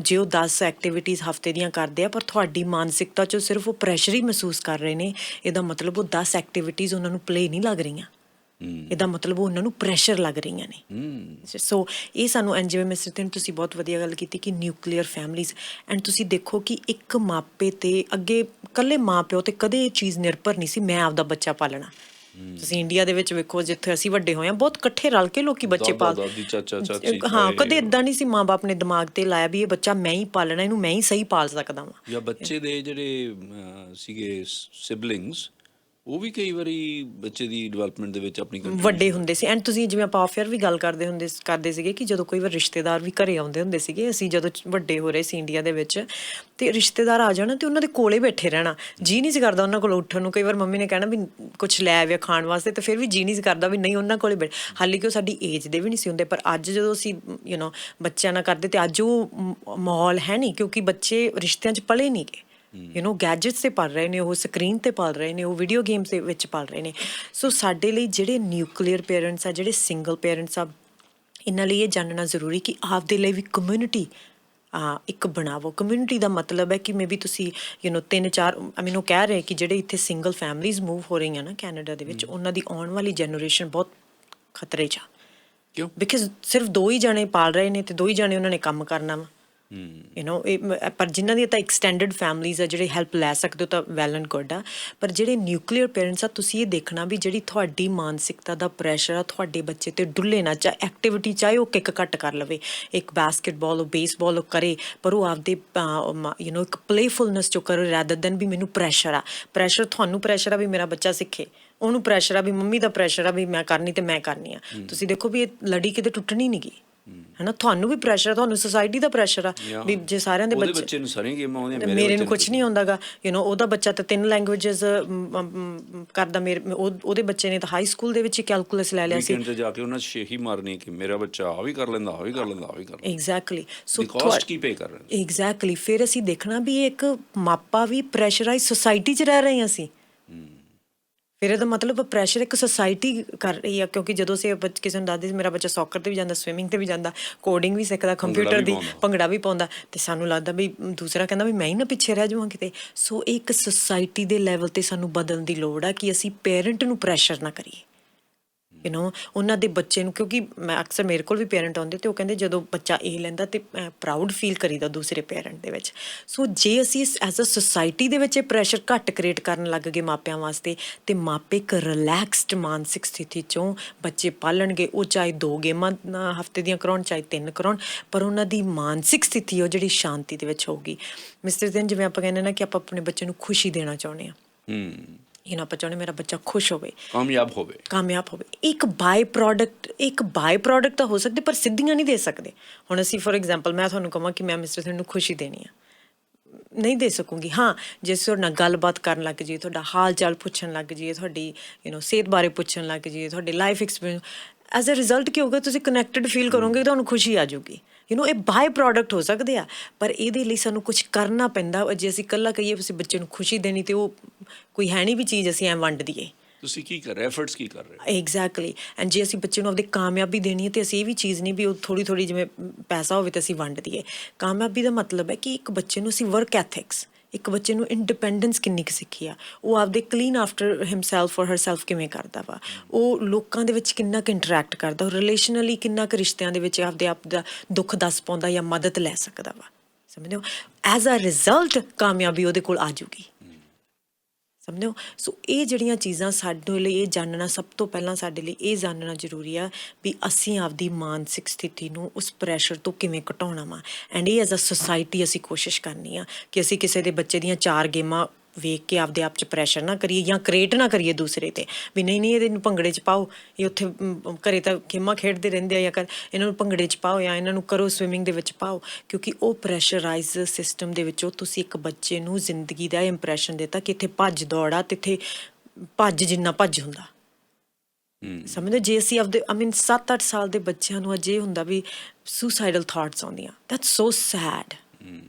ਜੇ ਉਹ 10 ਐਕਟੀਵਿਟੀਜ਼ ਹਫਤੇ ਦੀਆਂ ਕਰਦੇ ਆ ਪਰ ਤੁਹਾਡੀ ਮਾਨਸਿਕਤਾ 'ਚੋਂ ਸਿਰਫ ਉਹ ਪ੍ਰੈਸ਼ਰ ਹੀ ਮਹਿਸੂਸ ਕਰ ਰਹੇ ਨੇ, ਇਹਦਾ ਮਤਲਬ ਉਹ 10 ਐਕਟੀਵਿਟੀਜ਼ ਉਹਨਾਂ ਨੂੰ ਪਲੇ ਨਹੀਂ ਲੱਗ ਰਹੀਆਂ, ਇਹਦਾ ਮਤਲਬ ਉਹ ਉਹਨਾਂ ਨੂੰ ਪ੍ਰੈਸ਼ਰ ਲੱਗ ਰਹੀਆਂ ਨੇ। ਸੋ ਇਹ ਸਾਨੂੰ, ਐਂਡ ਜਿਵੇਂ ਮਿਸਟਰ ਥਿੰਦ ਤੁਸੀਂ ਬਹੁਤ ਵਧੀਆ ਗੱਲ ਕੀਤੀ ਕਿ ਨਿਊਕਲੀਅਰ ਫੈਮਲੀਜ਼, ਐਂਡ ਤੁਸੀਂ ਦੇਖੋ ਕਿ ਇੱਕ ਮਾਪੇ ਤੇ ਅੱਗੇ ਇਕੱਲੇ ਮਾਂ ਪਿਓ ਤੇ ਕਦੇ ਇਹ ਚੀਜ਼ ਨਿਰਭਰ ਨਹੀਂ ਸੀ ਮੈਂ ਆਪਦਾ ਬੱਚਾ ਪਾਲਣਾ। ਤੁਸੀਂ ਇੰਡੀਆ ਦੇ ਵਿੱਚ ਵੇਖੋ, ਜਿੱਥੇ ਅਸੀਂ ਵੱਡੇ ਹੋਏ ਹਾਂ, ਬਹੁਤ ਇਕੱਠੇ ਰਲ ਕੇ ਲੋਕੀ ਬੱਚੇ ਹਾਂ, ਕਦੇ ਇਦਾਂ ਨਹੀਂ ਸੀ ਮਾਂ ਬਾਪ ਨੇ ਦਿਮਾਗ ਤੇ ਲਾਇਆ ਵੀ ਇਹ ਬੱਚਾ ਮੈਂ ਹੀ ਪਾਲਣਾ, ਇਹਨੂੰ ਮੈਂ ਹੀ ਸਹੀ ਪਾਲ ਸਕਦਾ ਵਾਂ। ਜਾਂ ਬੱਚੇ ਦੇ ਜਿਹੜੇ ਸੀਗੇ ਸਿਬਲਿੰਗਸ, ਉਹ ਵੀ ਕਈ ਵਾਰੀ ਬੱਚੇ ਦੀ ਡਿਵੈਲਪਮੈਂਟ ਦੇ ਵਿੱਚ ਆਪਣੀ ਵੱਡੇ ਹੁੰਦੇ ਸੀ। ਐਂਡ ਤੁਸੀਂ ਜਿਵੇਂ ਆਪਾਂ ਆਫ ਏਅਰ ਵੀ ਗੱਲ ਕਰਦੇ ਸੀਗੇ ਕਿ ਜਦੋਂ ਕੋਈ ਵਾਰ ਰਿਸ਼ਤੇਦਾਰ ਵੀ ਘਰੇ ਆਉਂਦੇ ਹੁੰਦੇ ਸੀਗੇ, ਅਸੀਂ ਜਦੋਂ ਵੱਡੇ ਹੋ ਰਹੇ ਸੀ ਇੰਡੀਆ ਦੇ ਵਿੱਚ, ਤੇ ਰਿਸ਼ਤੇਦਾਰ ਆ ਜਾਣਾ ਤੇ ਉਹਨਾਂ ਦੇ ਕੋਲੇ ਬੈਠੇ ਰਹਿਣਾ, ਜੀ ਨਹੀਂ ਸੀ ਕਰਦਾ ਉਹਨਾਂ ਕੋਲ ਉੱਠਣ ਨੂੰ। ਕਈ ਵਾਰ ਮੰਮੀ ਨੇ ਕਹਿਣਾ ਵੀ ਕੁਛ ਲੈ ਆਵੇ ਖਾਣ ਵਾਸਤੇ, ਤੇ ਫਿਰ ਵੀ ਜੀ ਨਹੀਂ ਸੀ ਕਰਦਾ ਵੀ ਨਹੀਂ ਉਹਨਾਂ ਕੋਲੇ ਬੈਠ, ਹਾਲੇ ਕਿ ਉਹ ਸਾਡੀ ਏਜ ਦੇ ਵੀ ਨਹੀਂ ਸੀ ਹੁੰਦੇ। ਪਰ ਅੱਜ ਜਦੋਂ ਅਸੀਂ ਬੱਚਿਆਂ ਨਾਲ ਕਰਦੇ, ਤੇ ਅੱਜ ਉਹ ਮਾਹੌਲ ਹੈ ਨਹੀਂ, ਕਿਉਂਕਿ ਬੱਚੇ ਰਿਸ਼ਤਿਆਂ 'ਚ ਪਲੇ ਨਹੀਂ ਗਏ, ਗੈਜਟਸ 'ਤੇ ਪਲ ਰਹੇ ਨੇ, ਉਹ ਸਕਰੀਨ 'ਤੇ ਪਲ ਰਹੇ ਨੇ, ਉਹ ਵੀਡੀਓ ਗੇਮਸ ਦੇ ਵਿੱਚ ਪਲ ਰਹੇ ਨੇ। ਸੋ ਸਾਡੇ ਲਈ ਜਿਹੜੇ ਨਿਊਕਲੀਅਰ ਪੇਰੈਂਟਸ ਆ, ਜਿਹੜੇ ਸਿੰਗਲ ਪੇਰੈਂਟਸ ਆ, ਇਹਨਾਂ ਲਈ ਇਹ ਜਾਣਨਾ ਜ਼ਰੂਰੀ ਕਿ ਆਪਦੇ ਲਈ ਵੀ ਕਮਿਊਨਿਟੀ ਇੱਕ ਬਣਾਵੋ। ਕਮਿਊਨਿਟੀ ਦਾ ਮਤਲਬ ਹੈ ਕਿ ਮੇ ਬੀ ਤੁਸੀਂ 3-4 ਉਹ ਕਹਿ ਰਹੇ ਕਿ ਜਿਹੜੇ ਇੱਥੇ ਸਿੰਗਲ ਫੈਮਲੀਜ਼ ਮੂਵ ਹੋ ਰਹੀਆਂ ਨਾ ਕੈਨੇਡਾ ਦੇ ਵਿੱਚ, ਉਹਨਾਂ ਦੀ ਆਉਣ ਵਾਲੀ ਜਨਰੇਸ਼ਨ ਬਹੁਤ ਖਤਰੇ 'ਚ ਆ। ਕਿਉਂ? ਬਿਕਾਜ਼ ਸਿਰਫ 2 ਹੀ ਜਣੇ ਪਾਲ ਰਹੇ ਨੇ, ਤੇ 2 ਹੀ ਜਣੇ ਉਹਨਾਂ ਨੇ ਕੰਮ ਕਰਨਾ ਵਾ। ਪਰ ਜਿਨ੍ਹਾਂ ਦੀਆਂ ਤਾਂ ਐਕਸਟੈਂਡਡ ਫੈਮਲੀਜ਼ ਆ, ਜਿਹੜੇ ਹੈਲਪ ਲੈ ਸਕਦੇ ਹੋ, ਤਾਂ ਵੈਲ ਐਂਡ ਗੁੱਡ ਆ। ਪਰ ਜਿਹੜੇ ਨਿਊਕਲੀਅਰ ਪੇਰੈਂਟਸ ਆ, ਤੁਸੀਂ ਇਹ ਦੇਖਣਾ ਵੀ ਜਿਹੜੀ ਤੁਹਾਡੀ ਮਾਨਸਿਕਤਾ ਦਾ ਪ੍ਰੈਸ਼ਰ ਆ, ਤੁਹਾਡੇ ਬੱਚੇ 'ਤੇ ਡੁੱਲੇ ਨਾ। ਚਾਹੇ ਐਕਟੀਵਿਟੀ, ਚਾਹੇ ਉਹ ਕਿੱਕ ਘੱਟ ਕਰ ਲਵੇ, ਇੱਕ ਬਾਸਕਿਟਬਾਲ, ਉਹ ਬੇਸਬਾਲ ਉਹ ਕਰੇ, ਪਰ ਉਹ ਆਪਦੇ ਇੱਕ ਪਲੇਫੁਲਨੈਸ 'ਚੋਂ ਕਰੇ, ਰੈਦਰ ਦੈਨ ਵੀ ਮੈਨੂੰ ਪ੍ਰੈਸ਼ਰ ਆ। ਪ੍ਰੈਸ਼ਰ ਤੁਹਾਨੂੰ ਪ੍ਰੈਸ਼ਰ ਆ ਵੀ ਮੇਰਾ ਬੱਚਾ ਸਿੱਖੇ, ਉਹਨੂੰ ਪ੍ਰੈਸ਼ਰ ਆ ਵੀ ਮੰਮੀ ਦਾ ਪ੍ਰੈਸ਼ਰ ਆ ਵੀ ਮੈਂ ਕਰਨੀ ਤੇ ਮੈਂ ਕਰਨੀ ਆ। ਤੁਸੀਂ ਦੇਖੋ ਵੀ ਇਹ ਲੜੀ ਕਿਤੇ ਟੁੱਟਣੀ ਨਹੀਂ ਗਈ, ਹੈ ਨਾ। ਤੁਹਾਨੂੰ ਵੀ ਪ੍ਰੈਸ਼ਰ, ਤੁਹਾਨੂੰ ਸੁਸਾਇਟੀ ਦਾ ਪ੍ਰੈਸ਼ਰ ਆ ਵੀ ਜੇ ਸਾਰਿਆਂ ਦੇ ਬੱਚੇ ਨੂੰ ਸਾਰੀਆਂ ਗੇਮਾਂ ਆਉਂਦੀਆਂ, ਮੇਰੇ ਨੂੰ ਕੁਛ ਨਹੀਂ ਆਉਂਦਾ ਗਾ, ਉਹਦਾ ਬੱਚਾ ਤਾਂ 3 ਲੈਂਗੁਏਜਸ ਕਰਦਾ, ਉਹਦੇ ਬੱਚੇ ਨੇ ਤਾਂ ਹਾਈ ਸਕੂਲ ਦੇ ਵਿੱਚ ਹੀ ਕੈਲਕੂਲਸ ਲੈ ਲਿਆ ਸੀ। ਵੀਕਐਂਡ ਤੇ ਜਾ ਕੇ ਉਹਨਾਂ 'ਚ ਛੇਹੀ ਮਾਰਨੀ ਕਿ ਮੇਰਾ ਬੱਚਾ ਆ ਵੀ ਕਰ ਲੈਂਦਾ, ਆ ਵੀ ਕਰ ਲੈਂਦਾ, ਆ ਵੀ ਕਰ ਲੈਂਦਾ। ਐਗਜ਼ੈਕਟਲੀ। ਸੋ ਕਾਸਟ ਕੀ ਪੇ ਕਰ ਰਹੇ ਨੇ। ਐਗਜ਼ੈਕਟਲੀ। ਫਿਰ ਅਸੀਂ ਦੇਖਣਾ ਵੀ ਇਹ ਇੱਕ ਮਾਪਾ ਵੀ ਪ੍ਰੈਸ਼ਰਾਈਜ਼ ਸੋਸਾਇਟੀ 'ਚ ਰਹਿ ਰਹੇ ਹਾਂ ਅਸੀਂ। ਫਿਰ ਇਹਦਾ ਮਤਲਬ ਪ੍ਰੈਸ਼ਰ ਇੱਕ ਸੋਸਾਇਟੀ ਕਰ ਰਹੀ ਆ, ਕਿਉਂਕਿ ਜਦੋਂ ਅਸੀਂ ਕਿਸੇ ਨੂੰ ਦੱਸਦੇ ਸੀ ਮੇਰਾ ਬੱਚਾ ਸੌਕਰ 'ਤੇ ਵੀ ਜਾਂਦਾ, ਸਵਿਮਿੰਗ 'ਤੇ ਵੀ ਜਾਂਦਾ, ਕੋਡਿੰਗ ਵੀ ਸਿੱਖਦਾ, ਕੰਪਿਊਟਰ ਦੀ ਭੰਗੜਾ ਵੀ ਪਾਉਂਦਾ, ਤੇ ਸਾਨੂੰ ਲੱਗਦਾ ਵੀ ਦੂਸਰਾ ਕਹਿੰਦਾ ਵੀ ਮੈਂ ਹੀ ਨਾ ਪਿੱਛੇ ਰਹਿ ਜਾਵਾਂ ਕਿਤੇ। ਸੋ ਇਹ ਇੱਕ ਸੋਸਾਇਟੀ ਦੇ ਲੈਵਲ 'ਤੇ ਸਾਨੂੰ ਬਦਲਣ ਦੀ ਲੋੜ ਆ ਕਿ ਅਸੀਂ ਪੇਰੈਂਟ ਨੂੰ ਪ੍ਰੈਸ਼ਰ ਨਾ ਕਰੀਏ, ਉਹਨਾਂ ਦੇ ਬੱਚੇ ਨੂੰ। ਕਿਉਂਕਿ ਮੈਂ ਅਕਸਰ, ਮੇਰੇ ਕੋਲ ਵੀ ਪੇਰੈਂਟ ਆਉਂਦੇ ਤੇ ਉਹ ਕਹਿੰਦੇ ਜਦੋਂ ਬੱਚਾ ਇਹ ਲੈਂਦਾ ਤੇ ਪ੍ਰਾਊਡ ਫੀਲ ਕਰੀਦਾ ਦੂਸਰੇ ਪੇਰੈਂਟ ਦੇ ਵਿੱਚ। ਸੋ ਜੇ ਅਸੀਂ ਐਜ਼ ਅ ਸੁਸਾਇਟੀ ਦੇ ਵਿੱਚ ਇਹ ਪ੍ਰੈਸ਼ਰ ਘੱਟ ਕ੍ਰੀਏਟ ਕਰਨ ਲੱਗ ਗਏ ਮਾਪਿਆਂ ਵਾਸਤੇ, ਤੇ ਮਾਪੇ ਇੱਕ ਰਿਲੈਕਸਡ ਮਾਨਸਿਕ ਸਥਿਤੀ 'ਚੋਂ ਬੱਚੇ ਪਾਲਣਗੇ, ਉਹ ਚਾਹੇ 2 ਗੇਮਾਂ ਹਫਤੇ ਦੀਆਂ ਕਰਾਉਣ, ਚਾਹੇ 3 ਕਰਾਉਣ, ਪਰ ਉਹਨਾਂ ਦੀ ਮਾਨਸਿਕ ਸਥਿਤੀ ਉਹ ਜਿਹੜੀ ਸ਼ਾਂਤੀ ਦੇ ਵਿੱਚ ਹੋਊਗੀ। ਮਿਸਟਰ ਥਿੰਦ, ਜਿਵੇਂ ਆਪਾਂ ਕਹਿੰਦੇ ਨਾ ਕਿ ਆਪਾਂ ਆਪਣੇ ਬੱਚੇ ਨੂੰ ਖੁਸ਼ੀ ਦੇਣਾ ਚਾਹੁੰਦੇ ਹਾਂ, ਆਪਾਂ ਚਾਹੁੰਦੇ ਮੇਰਾ ਬੱਚਾ ਖੁਸ਼ ਹੋਵੇ, ਕਾਮਯਾਬ ਹੋਵੇ। ਇੱਕ ਬਾਈ ਪ੍ਰੋਡਕਟ ਤਾਂ ਹੋ ਸਕਦੇ, ਪਰ ਸਿੱਧੀਆਂ ਨਹੀਂ ਦੇ ਸਕਦੇ। ਹੁਣ ਅਸੀਂ ਫੋਰ ਐਗਜ਼ਾਮਪਲ, ਮੈਂ ਤੁਹਾਨੂੰ ਕਹਾਂ ਕਿ ਮੈਂ ਮਿਸਟਰ ਥਿੰਦ ਨੂੰ ਖੁਸ਼ੀ ਦੇਣੀ ਆ, ਨਹੀਂ ਦੇ ਸਕੂੰਗੀ। ਹਾਂ, ਜੇ ਤੁਹਾਡੇ ਨਾਲ ਗੱਲਬਾਤ ਕਰਨ ਲੱਗ ਜਾਈਏ, ਤੁਹਾਡਾ ਹਾਲ ਚਾਲ ਪੁੱਛਣ ਲੱਗ ਜਾਈਏ, ਤੁਹਾਡੀ ਸਿਹਤ ਬਾਰੇ ਪੁੱਛਣ ਲੱਗ ਜਾਈਏ, ਤੁਹਾਡੇ life experience, as a result ਕੀ ਹੋਊਗਾ, ਤੁਸੀਂ ਕਨੈਕਟਡ ਫੀਲ ਕਰੋਗੇ, ਤੁਹਾਨੂੰ ਖੁਸ਼ੀ ਆ ਜਾਊਗੀ। ਇਹ ਬਾਈ ਪ੍ਰੋਡਕਟ ਹੋ ਸਕਦੇ ਆ, ਪਰ ਇਹਦੇ ਲਈ ਸਾਨੂੰ ਕੁਛ ਕਰਨਾ ਪੈਂਦਾ। ਜੇ ਅਸੀਂ ਇਕੱਲਾ ਕਹੀਏ ਅਸੀਂ ਬੱਚੇ ਨੂੰ ਖੁਸ਼ੀ ਦੇਣੀ, ਤੇ ਉਹ ਕੋਈ ਹੈ ਨਹੀਂ ਵੀ ਚੀਜ਼ ਅਸੀਂ ਐਂ ਵੰਡ ਦਈਏ। ਤੁਸੀਂ ਕੀ ਕਰ ਰਹੇ, ਐਫਰਟਸ ਕੀ ਕਰ ਰਹੇ ਹੋ? ਐਗਜ਼ੈਕਟਲੀ। ਐਂਡ ਜੇ ਅਸੀਂ ਬੱਚੇ ਨੂੰ ਆਪਦੀ ਕਾਮਯਾਬੀ ਦੇਣੀ ਹੈ, ਤੇ ਅਸੀਂ ਇਹ ਵੀ ਚੀਜ਼ ਨਹੀਂ ਵੀ ਉਹ ਥੋੜ੍ਹੀ ਜਿਵੇਂ ਪੈਸਾ ਹੋਵੇ ਤੇ ਅਸੀਂ ਵੰਡ ਦਈਏ। ਕਾਮਯਾਬੀ ਦਾ ਮਤਲਬ ਹੈ ਕਿ ਇੱਕ ਬੱਚੇ ਨੂੰ ਅਸੀਂ ਵਰਕ ਐਥਿਕਸ, ਇੱਕ ਬੱਚੇ ਨੂੰ ਇੰਡੀਪੈਂਡੈਂਸ ਕਿੰਨੀ ਕੁ ਸਿੱਖੀ ਆ, ਉਹ ਆਪਦੇ ਕਲੀਨ ਆਫਟਰ ਹਿਮਸੈਲਫ ਔਰ ਹਰਸੈਲਫ ਕਿਵੇਂ ਕਰਦਾ ਵਾ, ਉਹ ਲੋਕਾਂ ਦੇ ਵਿੱਚ ਕਿੰਨਾ ਕੁ ਇੰਟਰੈਕਟ ਕਰਦਾ, ਉਹ ਰਿਲੇਸ਼ਨਲੀ ਕਿੰਨਾ ਕੁ ਰਿਸ਼ਤਿਆਂ ਦੇ ਵਿੱਚ ਆਪਦੇ ਆਪ ਦਾ ਦੁੱਖ ਦੱਸ ਪਾਉਂਦਾ ਜਾਂ ਮਦਦ ਲੈ ਸਕਦਾ ਵਾ। ਸਮਝਦੇ ਹੋ? ਐਜ਼ ਅ ਰਿਜ਼ਲਟ ਕਾਮਯਾਬੀ ਉਹਦੇ ਕੋਲ ਆ ਜੂਗੀ। ਸਮਝਦੇ ਹੋ? ਸੋ ਇਹ ਜਿਹੜੀਆਂ ਚੀਜ਼ਾਂ ਸਾਡੇ ਲਈ, ਇਹ ਜਾਣਨਾ ਸਭ ਤੋਂ ਪਹਿਲਾਂ ਸਾਡੇ ਲਈ ਇਹ ਜਾਣਨਾ ਜ਼ਰੂਰੀ ਆ ਵੀ ਅਸੀਂ ਆਪਦੀ ਮਾਨਸਿਕ ਸਥਿਤੀ ਨੂੰ ਉਸ ਪ੍ਰੈਸ਼ਰ ਤੋਂ ਕਿਵੇਂ ਘਟਾਉਣਾ ਵਾ। ਐਂਡ ਇਹ ਐਜ਼ ਅ ਸੁਸਾਇਟੀ ਅਸੀਂ ਕੋਸ਼ਿਸ਼ ਕਰਨੀ ਆ ਕਿ ਅਸੀਂ ਕਿਸੇ ਦੇ ਬੱਚੇ ਦੀਆਂ 4 ਗੇਮਾਂ ਵੇਖ ਕੇ ਆਪਦੇ ਆਪ 'ਚ ਪ੍ਰੈਸ਼ਰ ਨਾ ਕਰੀਏ, ਜਾਂ ਕ੍ਰੀਏਟ ਨਾ ਕਰੀਏ ਦੂਸਰੇ 'ਤੇ ਵੀ ਨਹੀਂ ਇਹਨੂੰ ਭੰਗੜੇ 'ਚ ਪਾਓ, ਇਹ ਉੱਥੇ ਘਰੇ ਤਾਂ ਗੇਮਾਂ ਖੇਡਦੇ ਰਹਿੰਦੇ ਆ, ਜਾਂ ਇਹਨਾਂ ਨੂੰ ਭੰਗੜੇ 'ਚ ਪਾਓ, ਜਾਂ ਇਹਨਾਂ ਨੂੰ ਕਰੋ ਸਵਿਮਿੰਗ ਦੇ ਵਿੱਚ ਪਾਓ। ਕਿਉਂਕਿ ਉਹ ਪ੍ਰੈਸ਼ਰਾਈਜ਼ ਸਿਸਟਮ ਦੇ ਵਿੱਚੋਂ ਤੁਸੀਂ ਇੱਕ ਬੱਚੇ ਨੂੰ ਜ਼ਿੰਦਗੀ ਦਾ ਇੰਪ੍ਰੈਸ਼ਨ ਦਿੱਤਾ ਕਿ ਇੱਥੇ ਭੱਜ ਦੌੜ ਆ, ਤੇ ਇੱਥੇ ਭੱਜ ਜਿੰਨਾ ਭੱਜ ਹੁੰਦਾ। ਸਮਝਦੇ? ਜੇ ਅਸੀਂ ਆਪਦੇ 7-8 ਸਾਲ ਦੇ ਬੱਚਿਆਂ ਨੂੰ ਅਜੇ ਹੁੰਦਾ ਵੀ ਸੁਸਾਈਡਲ ਥਾਟਸ ਆਉਂਦੀਆਂ, ਦੈਟਸ ਸੋ ਸੈਡ।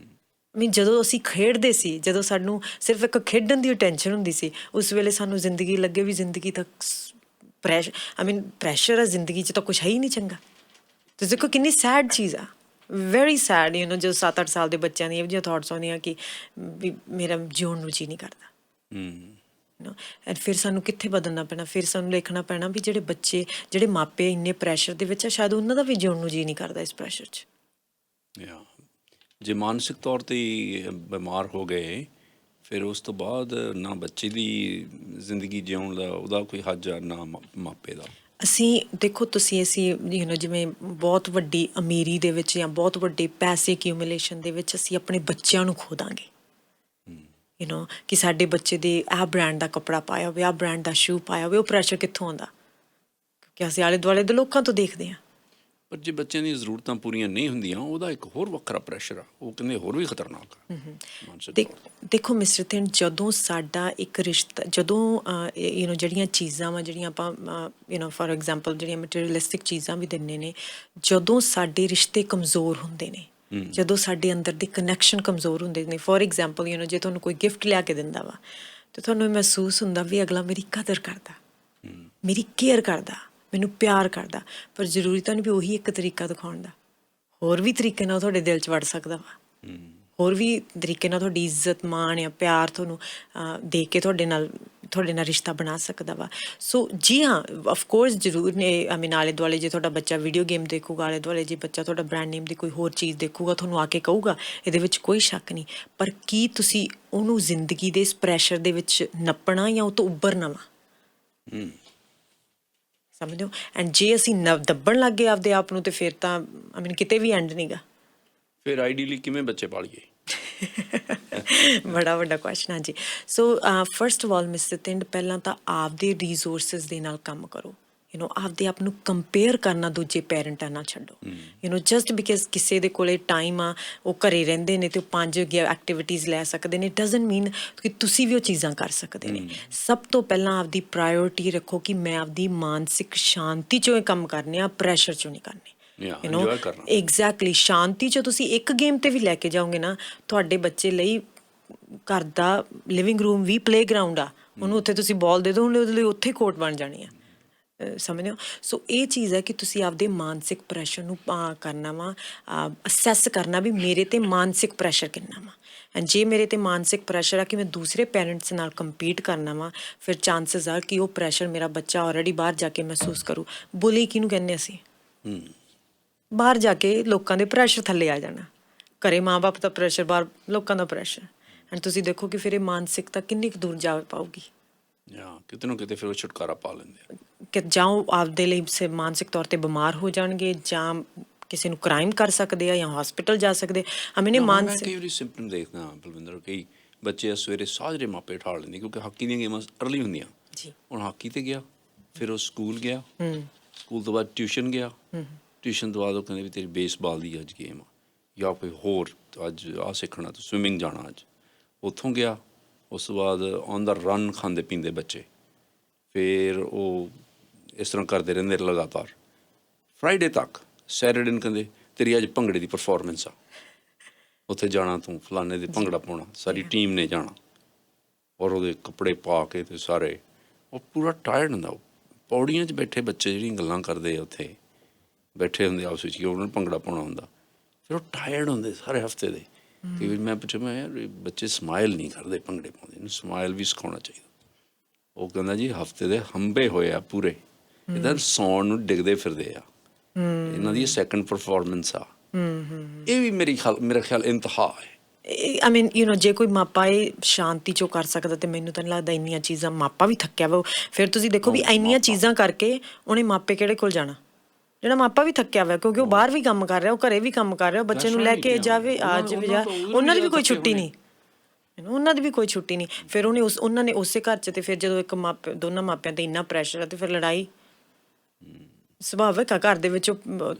ਮੀਨ ਜਦੋਂ ਅਸੀਂ ਖੇਡਦੇ ਸੀ, ਜਦੋਂ ਸਾਨੂੰ ਸਿਰਫ ਇੱਕ ਖੇਡਣ ਦੀ ਟੈਨਸ਼ਨ ਹੁੰਦੀ ਸੀ, ਉਸ ਵੇਲੇ ਸਾਨੂੰ ਜ਼ਿੰਦਗੀ ਲੱਗੇ ਵੀ ਜ਼ਿੰਦਗੀ ਤਾਂ ਪ੍ਰੈਸ਼ਰ ਆ ਜ਼ਿੰਦਗੀ 'ਚ, ਤਾਂ ਕੁਛ ਹੈ ਹੀ ਨਹੀਂ ਚੰਗਾ। ਤੁਸੀਂ ਦੇਖੋ ਕਿੰਨੀ ਸੈਡ ਚੀਜ਼ ਆ, ਵੈਰੀ ਸੈਡ। ਜਦੋਂ 7-8 ਸਾਲ ਦੇ ਬੱਚਿਆਂ ਦੀਆਂ ਇਹੋ ਜਿਹੀਆਂ ਥਾਟਸ ਆਉਂਦੀਆਂ ਕਿ ਵੀ ਮੇਰਾ ਜਿਉਣ ਨੂੰ ਜੀ ਨਹੀਂ ਕਰਦਾ। ਐਂਡ ਫਿਰ ਸਾਨੂੰ ਕਿੱਥੇ ਬਦਲਣਾ ਪੈਣਾ, ਫਿਰ ਸਾਨੂੰ ਦੇਖਣਾ ਪੈਣਾ ਵੀ ਜਿਹੜੇ ਬੱਚੇ, ਜਿਹੜੇ ਮਾਪੇ ਇੰਨੇ ਪ੍ਰੈਸ਼ਰ ਦੇ ਵਿੱਚ ਆ, ਸ਼ਾਇਦ ਉਹਨਾਂ ਦਾ ਵੀ ਜਿਉਣ ਨੂੰ ਜੀ ਨਹੀਂ ਕਰਦਾ ਇਸ ਪ੍ਰੈਸ਼ਰ 'ਚ। ਜੇ ਮਾਨਸਿਕ ਤੌਰ 'ਤੇ ਬਿਮਾਰ ਹੋ ਗਏ, ਫਿਰ ਉਸ ਤੋਂ ਬਾਅਦ ਨਾ ਬੱਚੇ ਦੀ ਜ਼ਿੰਦਗੀ ਜਿਉਣ ਦਾ ਉਹਦਾ ਕੋਈ ਹੱਜ ਆ, ਨਾ ਮਾਪੇ ਦਾ। ਅਸੀਂ ਦੇਖੋ, ਅਸੀਂ ਜਿਵੇਂ ਬਹੁਤ ਵੱਡੀ ਅਮੀਰੀ ਦੇ ਵਿੱਚ ਜਾਂ ਬਹੁਤ ਵੱਡੇ ਪੈਸੇ ਐਕਿਊਮੂਲੇਸ਼ਨ ਦੇ ਵਿੱਚ ਅਸੀਂ ਆਪਣੇ ਬੱਚਿਆਂ ਨੂੰ ਖੋ ਦਾਂਗੇ। ਕਿ ਸਾਡੇ ਬੱਚੇ ਦੇ ਆਹ ਬ੍ਰਾਂਡ ਦਾ ਕੱਪੜਾ ਪਾਇਆ ਹੋਵੇ, ਆਹ ਬ੍ਰਾਂਡ ਦਾ ਸ਼ੂ ਪਾਇਆ ਹੋਵੇ, ਉਹ ਪ੍ਰੈਸ਼ਰ ਕਿੱਥੋਂ ਆਉਂਦਾ? ਕਿਉਂਕਿ ਅਸੀਂ ਆਲੇ ਦੁਆਲੇ ਦੇ ਲੋਕਾਂ ਤੋਂ ਦੇਖਦੇ ਹਾਂ। ਪਰ ਜੇ ਬੱਚਿਆਂ ਦੀਆਂ ਜ਼ਰੂਰਤਾਂ ਪੂਰੀਆਂ ਨਹੀਂ ਹੁੰਦੀਆਂ, ਉਹਦਾ ਇੱਕ ਹੋਰ ਵੱਖਰਾ ਪ੍ਰੈਸ਼ਰ ਆ, ਉਹ ਕਹਿੰਦੇ ਹੋਰ ਵੀ ਖਤਰਨਾਕ ਆ। ਦੇਖੋ ਮਿਸਟਰ ਥਿੰਡ, ਜਦੋਂ ਸਾਡਾ ਇੱਕ ਰਿਸ਼ਤਾ, ਜਦੋਂ ਜਿਹੜੀਆਂ ਚੀਜ਼ਾਂ ਵਾ, ਜਿਹੜੀਆਂ ਆਪਾਂ ਫੋਰ ਐਗਜ਼ਾਮਪਲ ਜਿਹੜੀਆਂ ਮਟੀਰੀਅਲਿਸਟਿਕ ਚੀਜ਼ਾਂ ਵੀ ਦਿੰਦੇ ਨੇ, ਜਦੋਂ ਸਾਡੇ ਰਿਸ਼ਤੇ ਕਮਜ਼ੋਰ ਹੁੰਦੇ ਨੇ, ਜਦੋਂ ਸਾਡੇ ਅੰਦਰ ਦੇ ਕਨੈਕਸ਼ਨ ਕਮਜ਼ੋਰ ਹੁੰਦੇ ਨੇ, ਫੋਰ ਐਗਜ਼ਾਮਪਲ ਜੇ ਤੁਹਾਨੂੰ ਕੋਈ ਗਿਫਟ ਲਿਆ ਕੇ ਦਿੰਦਾ ਵਾ, ਤਾਂ ਤੁਹਾਨੂੰ ਮਹਿਸੂਸ ਹੁੰਦਾ ਵੀ ਅਗਲਾ ਮੇਰੀ ਕਦਰ ਕਰਦਾ, ਮੇਰੀ ਕੇਅਰ ਕਰਦਾ, ਮੈਨੂੰ ਪਿਆਰ ਕਰਦਾ। ਪਰ ਜ਼ਰੂਰੀ ਤਾਂ ਨਹੀਂ ਵੀ ਉਹੀ ਇੱਕ ਤਰੀਕਾ ਦਿਖਾਉਣ ਦਾ, ਹੋਰ ਵੀ ਤਰੀਕੇ ਨਾਲ ਤੁਹਾਡੇ ਦਿਲ 'ਚ ਵੜ ਸਕਦਾ ਵਾ, ਹੋਰ ਵੀ ਤਰੀਕੇ ਨਾਲ ਤੁਹਾਡੀ ਇੱਜ਼ਤ, ਮਾਣ ਜਾਂ ਪਿਆਰ ਤੁਹਾਨੂੰ ਦੇ ਕੇ ਤੁਹਾਡੇ ਨਾਲ ਰਿਸ਼ਤਾ ਬਣਾ ਸਕਦਾ ਵਾ। ਸੋ ਜੀ ਹਾਂ, ਅਫਕੋਰਸ ਜ਼ਰੂਰ ਨੇ। ਆਲੇ ਦੁਆਲੇ ਜੇ ਤੁਹਾਡਾ ਬੱਚਾ ਵੀਡੀਓ ਗੇਮ ਦੇਖੂਗਾ, ਆਲੇ ਦੁਆਲੇ ਜੇ ਬੱਚਾ ਤੁਹਾਡਾ ਬ੍ਰਾਂਡ ਨੇਮ ਦੀ ਕੋਈ ਹੋਰ ਚੀਜ਼ ਦੇਖੂਗਾ, ਤੁਹਾਨੂੰ ਆ ਕੇ ਕਹੂਗਾ, ਇਹਦੇ ਵਿੱਚ ਕੋਈ ਸ਼ੱਕ ਨਹੀਂ। ਪਰ ਕੀ ਤੁਸੀਂ ਉਹਨੂੰ ਜ਼ਿੰਦਗੀ ਦੇ ਇਸ ਪ੍ਰੈਸ਼ਰ ਦੇ ਵਿੱਚ ਨੱਪਣਾ ਜਾਂ ਉਹ ਤੋਂ ਉੱਭਰਨਾ ਵਾ? ਸਮਝਦੇ ਹੋ? ਐਂਡ ਜੇ ਅਸੀਂ ਦੱਬਣ ਲੱਗ ਗਏ ਆਪਦੇ ਆਪ ਨੂੰ, ਤੇ ਫਿਰ ਤਾਂ ਕਿਤੇ ਵੀ ਐਂਡ ਨਹੀਂਗਾ। ਫਿਰ ਆਈਡੀਅਲੀ ਕਿਵੇਂ ਬੱਚੇ ਪਾਲੀਏ? ਬੜਾ ਵੱਡਾ ਕੁਐਸਚਨ। ਹਾਂਜੀ, so first of all mister Thind, ਪਹਿਲਾਂ ਤਾਂ ਆਪਦੇ ਰਿਸੋਰਸਿਸ ਦੇ ਨਾਲ ਕੰਮ ਕਰੋ। ਆਪਦੇ ਆਪ ਨੂੰ ਕੰਪੇਅਰ ਕਰਨਾ ਦੂਜੇ ਪੈਰੈਂਟਾਂ ਨਾਲ ਛੱਡੋ। ਜਸਟ ਬਿਕਾਜ਼ ਕਿਸੇ ਦੇ ਕੋਲੇ ਟਾਈਮ ਆ, ਉਹ ਘਰੇ ਰਹਿੰਦੇ ਨੇ ਤੇ ਉਹ 5 ਐਕਟੀਵਿਟੀਜ਼ ਲੈ ਸਕਦੇ ਨੇ, ਡਜ਼ਨਟ ਮੀਨ ਕਿ ਤੁਸੀਂ ਵੀ ਉਹ ਚੀਜ਼ਾਂ ਕਰ ਸਕਦੇ ਨੇ। ਸਭ ਤੋਂ ਪਹਿਲਾਂ ਆਪਦੀ ਪ੍ਰਾਇਓਰਿਟੀ ਰੱਖੋ ਕਿ ਮੈਂ ਆਪਦੀ ਮਾਨਸਿਕ ਸ਼ਾਂਤੀ 'ਚੋਂ ਇਹ ਕੰਮ ਕਰਨੇ ਆ, ਪ੍ਰੈਸ਼ਰ 'ਚੋਂ ਨਹੀਂ ਕਰਨੇ। ਐਗਜ਼ੈਕਟਲੀ, ਸ਼ਾਂਤੀ 'ਚ ਤੁਸੀਂ ਇੱਕ ਗੇਮ 'ਤੇ ਵੀ ਲੈ ਕੇ ਜਾਓਗੇ ਨਾ, ਤੁਹਾਡੇ ਬੱਚੇ ਲਈ ਘਰ ਦਾ ਲਿਵਿੰਗ ਰੂਮ ਵੀ ਪਲੇਗਰਾਊਂਡ ਆ। ਉਹਨੂੰ ਉੱਥੇ ਤੁਸੀਂ ਬਾਲ ਦੇ ਦਿਓ, ਉਹਦੇ ਲਈ ਉੱਥੇ ਕੋਰਟ ਬਣ ਜਾਣੀ ਆ। ਸਮਝਦੇ ਹੋ? ਸੋ ਇਹ ਚੀਜ਼ ਹੈ ਕਿ ਤੁਸੀਂ ਆਪਦੇ ਮਾਨਸਿਕ ਪ੍ਰੈਸ਼ਰ ਨੂੰ ਕਰਨਾ ਵਾ, ਅਸੈਸ ਕਰਨਾ ਵੀ ਮੇਰੇ 'ਤੇ ਮਾਨਸਿਕ ਪ੍ਰੈਸ਼ਰ ਕਿੰਨਾ ਵਾ। ਐਂਡ ਜੇ ਮੇਰੇ 'ਤੇ ਮਾਨਸਿਕ ਪ੍ਰੈਸ਼ਰ ਆ ਕਿ ਮੈਂ ਦੂਸਰੇ ਪੈਰੈਂਟਸ ਨਾਲ ਕੰਪੀਟ ਕਰਨਾ ਵਾ, ਫਿਰ ਚਾਂਸਿਸ ਆ ਕਿ ਉਹ ਪ੍ਰੈਸ਼ਰ ਮੇਰਾ ਬੱਚਾ ਆਲਰੇਡੀ ਬਾਹਰ ਜਾ ਕੇ ਮਹਿਸੂਸ ਕਰੂ। ਬੁਲੀ ਕਿਹਨੂੰ ਕਹਿੰਦੇ ਅਸੀਂ? ਬਾਹਰ ਜਾ ਕੇ ਲੋਕਾਂ ਦੇ ਪ੍ਰੈਸ਼ਰ ਥੱਲੇ ਆ ਜਾਣਾ। ਘਰੇ ਮਾਂ ਬਾਪ ਦਾ ਪ੍ਰੈਸ਼ਰ, ਬਾਹਰ ਲੋਕਾਂ ਦਾ ਪ੍ਰੈਸ਼ਰ। ਐਂਡ ਤੁਸੀਂ ਦੇਖੋ ਕਿ ਫਿਰ ਇਹ ਮਾਨਸਿਕਤਾ ਕਿੰਨੀ ਕੁ ਦੂਰ ਜਾ ਪਾਊਗੀ। ਕਿਤੇ ਨਾ ਕਿਤੇ ਫਿਰ ਉਹ ਛੁਟਕਾਰਾ ਪਾ ਲੈਂਦੇ ਕਿ ਜਾਂ ਉਹ ਆਪਦੇ ਲਈ ਮਾਨਸਿਕ ਤੌਰ 'ਤੇ ਬਿਮਾਰ ਹੋ ਜਾਣਗੇ, ਜਾਂ ਕਿਸੇ ਨੂੰ ਕ੍ਰਾਈਮ ਕਰ ਸਕਦੇ ਆ, ਜਾਂ ਹਸਪੀਟਲ ਜਾ ਸਕਦੇ। ਮੈਂ ਕਈ ਵਾਰੀ ਸਿੰਪਟਮ ਦੇਖਦਾ ਬਲਵਿੰਦਰ, ਕਈ ਬੱਚੇ ਸਵੇਰੇ ਸਾਜਰੇ ਮਾਪੇ ਉਠਾ ਲੈਂਦੇ, ਕਿਉਂਕਿ ਹਾਕੀ ਦੀਆਂ ਗੇਮਾਂ ਅਰਲੀ ਹੁੰਦੀਆਂ। ਹੁਣ ਹਾਕੀ 'ਤੇ ਗਿਆ, ਫਿਰ ਉਹ ਸਕੂਲ ਗਿਆ, ਸਕੂਲ ਤੋਂ ਬਾਅਦ ਟਿਊਸ਼ਨ ਗਿਆ, ਟਿਊਸ਼ਨ ਤੋਂ ਬਾਅਦ ਉਹ ਕਹਿੰਦੇ ਵੀ ਤੇਰੀ ਬੇਸਬਾਲ ਦੀ ਅੱਜ ਗੇਮ ਆ, ਜਾਂ ਕੋਈ ਹੋਰ ਅੱਜ ਆਹ ਸਿੱਖਣਾ, ਤੂੰ ਸਵਿਮਿੰਗ ਜਾਣਾ ਅੱਜ। ਉੱਥੋਂ ਗਿਆ, ਉਸ ਤੋਂ ਬਾਅਦ ਔਨ ਦਾ ਰਨ ਖਾਂਦੇ ਪੀਂਦੇ ਬੱਚੇ, ਫਿਰ ਉਹ ਇਸ ਤਰ੍ਹਾਂ ਕਰਦੇ ਰਹਿੰਦੇ ਲਗਾਤਾਰ। ਫਰਾਈਡੇ ਤੱਕ, ਸੈਟਰਡੇ ਨੂੰ ਕਹਿੰਦੇ ਤੇਰੀ ਅੱਜ ਭੰਗੜੇ ਦੀ ਪਰਫੋਰਮੈਂਸ ਆ, ਉੱਥੇ ਜਾਣਾ, ਤੂੰ ਫਲਾਣੇ ਦੇ ਭੰਗੜਾ ਪਾਉਣਾ, ਸਾਰੀ ਟੀਮ ਨੇ ਜਾਣਾ। ਔਰ ਉਹਦੇ ਕੱਪੜੇ ਪਾ ਕੇ ਤੇ ਸਾਰੇ, ਉਹ ਪੂਰਾ ਟਾਇਰਡ ਹੁੰਦਾ। ਉਹ ਪੌੜੀਆਂ 'ਚ ਬੈਠੇ ਬੱਚੇ ਜਿਹੜੀਆਂ ਗੱਲਾਂ ਕਰਦੇ ਆ, ਉੱਥੇ ਬੈਠੇ ਹੁੰਦੇ ਆਪਸ ਵਿੱਚ, ਕਿ ਉਹਨਾਂ ਨੂੰ ਭੰਗੜਾ ਪਾਉਣਾ ਹੁੰਦਾ। ਫਿਰ ਉਹ ਟਾਇਰਡ ਹੁੰਦੇ ਸਾਰੇ ਹਫਤੇ ਦੇ। ਕਈ ਵਾਰੀ ਮੈਂ ਪੁੱਛਿਆ, ਮੈਂ ਯਾਰ ਬੱਚੇ ਸਮਾਈਲ ਨਹੀਂ ਕਰਦੇ ਭੰਗੜੇ ਪਾਉਂਦੇ, ਇਹਨੂੰ ਸਮਾਈਲ ਵੀ ਸਿਖਾਉਣਾ ਚਾਹੀਦਾ। ਉਹ ਕਹਿੰਦਾ ਜੀ ਹਫਤੇ ਦੇ ਹੰਬੇ ਹੋਏ ਆ ਪੂਰੇ, ਇਹਦਾ ਸੌਣ ਨੂੰ ਡਿੱਗਦੇ ਫਿਰਦੇ ਆ, ਇਹਨਾਂ ਦੀ ਸੈਕੰਡ ਪਰਫੋਰਮੈਂਸ ਆ। ਇਹ ਵੀ ਮੇਰਾ ਖਿਆਲ ਇੰਤਹਾ ਹੈ। ਜੇ ਕੋਈ ਮਾਪਾ ਇਹ ਸ਼ਾਂਤੀ 'ਚੋਂ ਕਰ ਸਕਦਾ, ਤੇ ਮੈਨੂੰ ਤਾਂ ਨਹੀਂ ਲੱਗਦਾ ਇੰਨੀਆਂ ਚੀਜ਼ਾਂ ਮਾਪਾ ਵੀ ਥੱਕਿਆ ਵਾ। ਫਿਰ ਤੁਸੀਂ ਦੇਖੋ ਵੀ ਇੰਨੀਆਂ ਚੀਜ਼ਾਂ ਕਰਕੇ ਉਹਨੇ ਮਾਪੇ ਕਿਹੜੇ ਕੋਲ ਜਾਣਾ? ਜਿਹੜਾ ਮਾਪਾ ਵੀ ਥੱਕਿਆ ਹੋਇਆ, ਕਿਉਂਕਿ ਉਹ ਬਾਹਰ ਵੀ ਕੰਮ ਕਰ ਰਿਹਾ, ਉਹ ਘਰੇ ਵੀ ਕੰਮ ਕਰ ਰਿਹਾ, ਬੱਚੇ ਨੂੰ ਲੈ ਕੇ ਜਾਵੇ, ਆ ਜਾਵੇ, ਉਹਨਾਂ ਦੀ ਵੀ ਕੋਈ ਛੁੱਟੀ ਨਹੀਂ, ਉਹਨਾਂ ਦੀ ਵੀ ਕੋਈ ਛੁੱਟੀ ਨਹੀਂ। ਫਿਰ ਉਹਨਾਂ ਨੇ ਉਸੇ ਘਰ 'ਚ, ਤੇ ਫਿਰ ਜਦੋਂ ਇੱਕ ਦੋਨਾਂ ਮਾਪਿਆਂ 'ਤੇ ਇੰਨਾ ਪ੍ਰੈਸ਼ਰ ਆ, ਤੇ ਫਿਰ ਲੜਾਈ ਸੁਭਾਵਿਕ ਆ ਘਰ ਦੇ ਵਿੱਚ।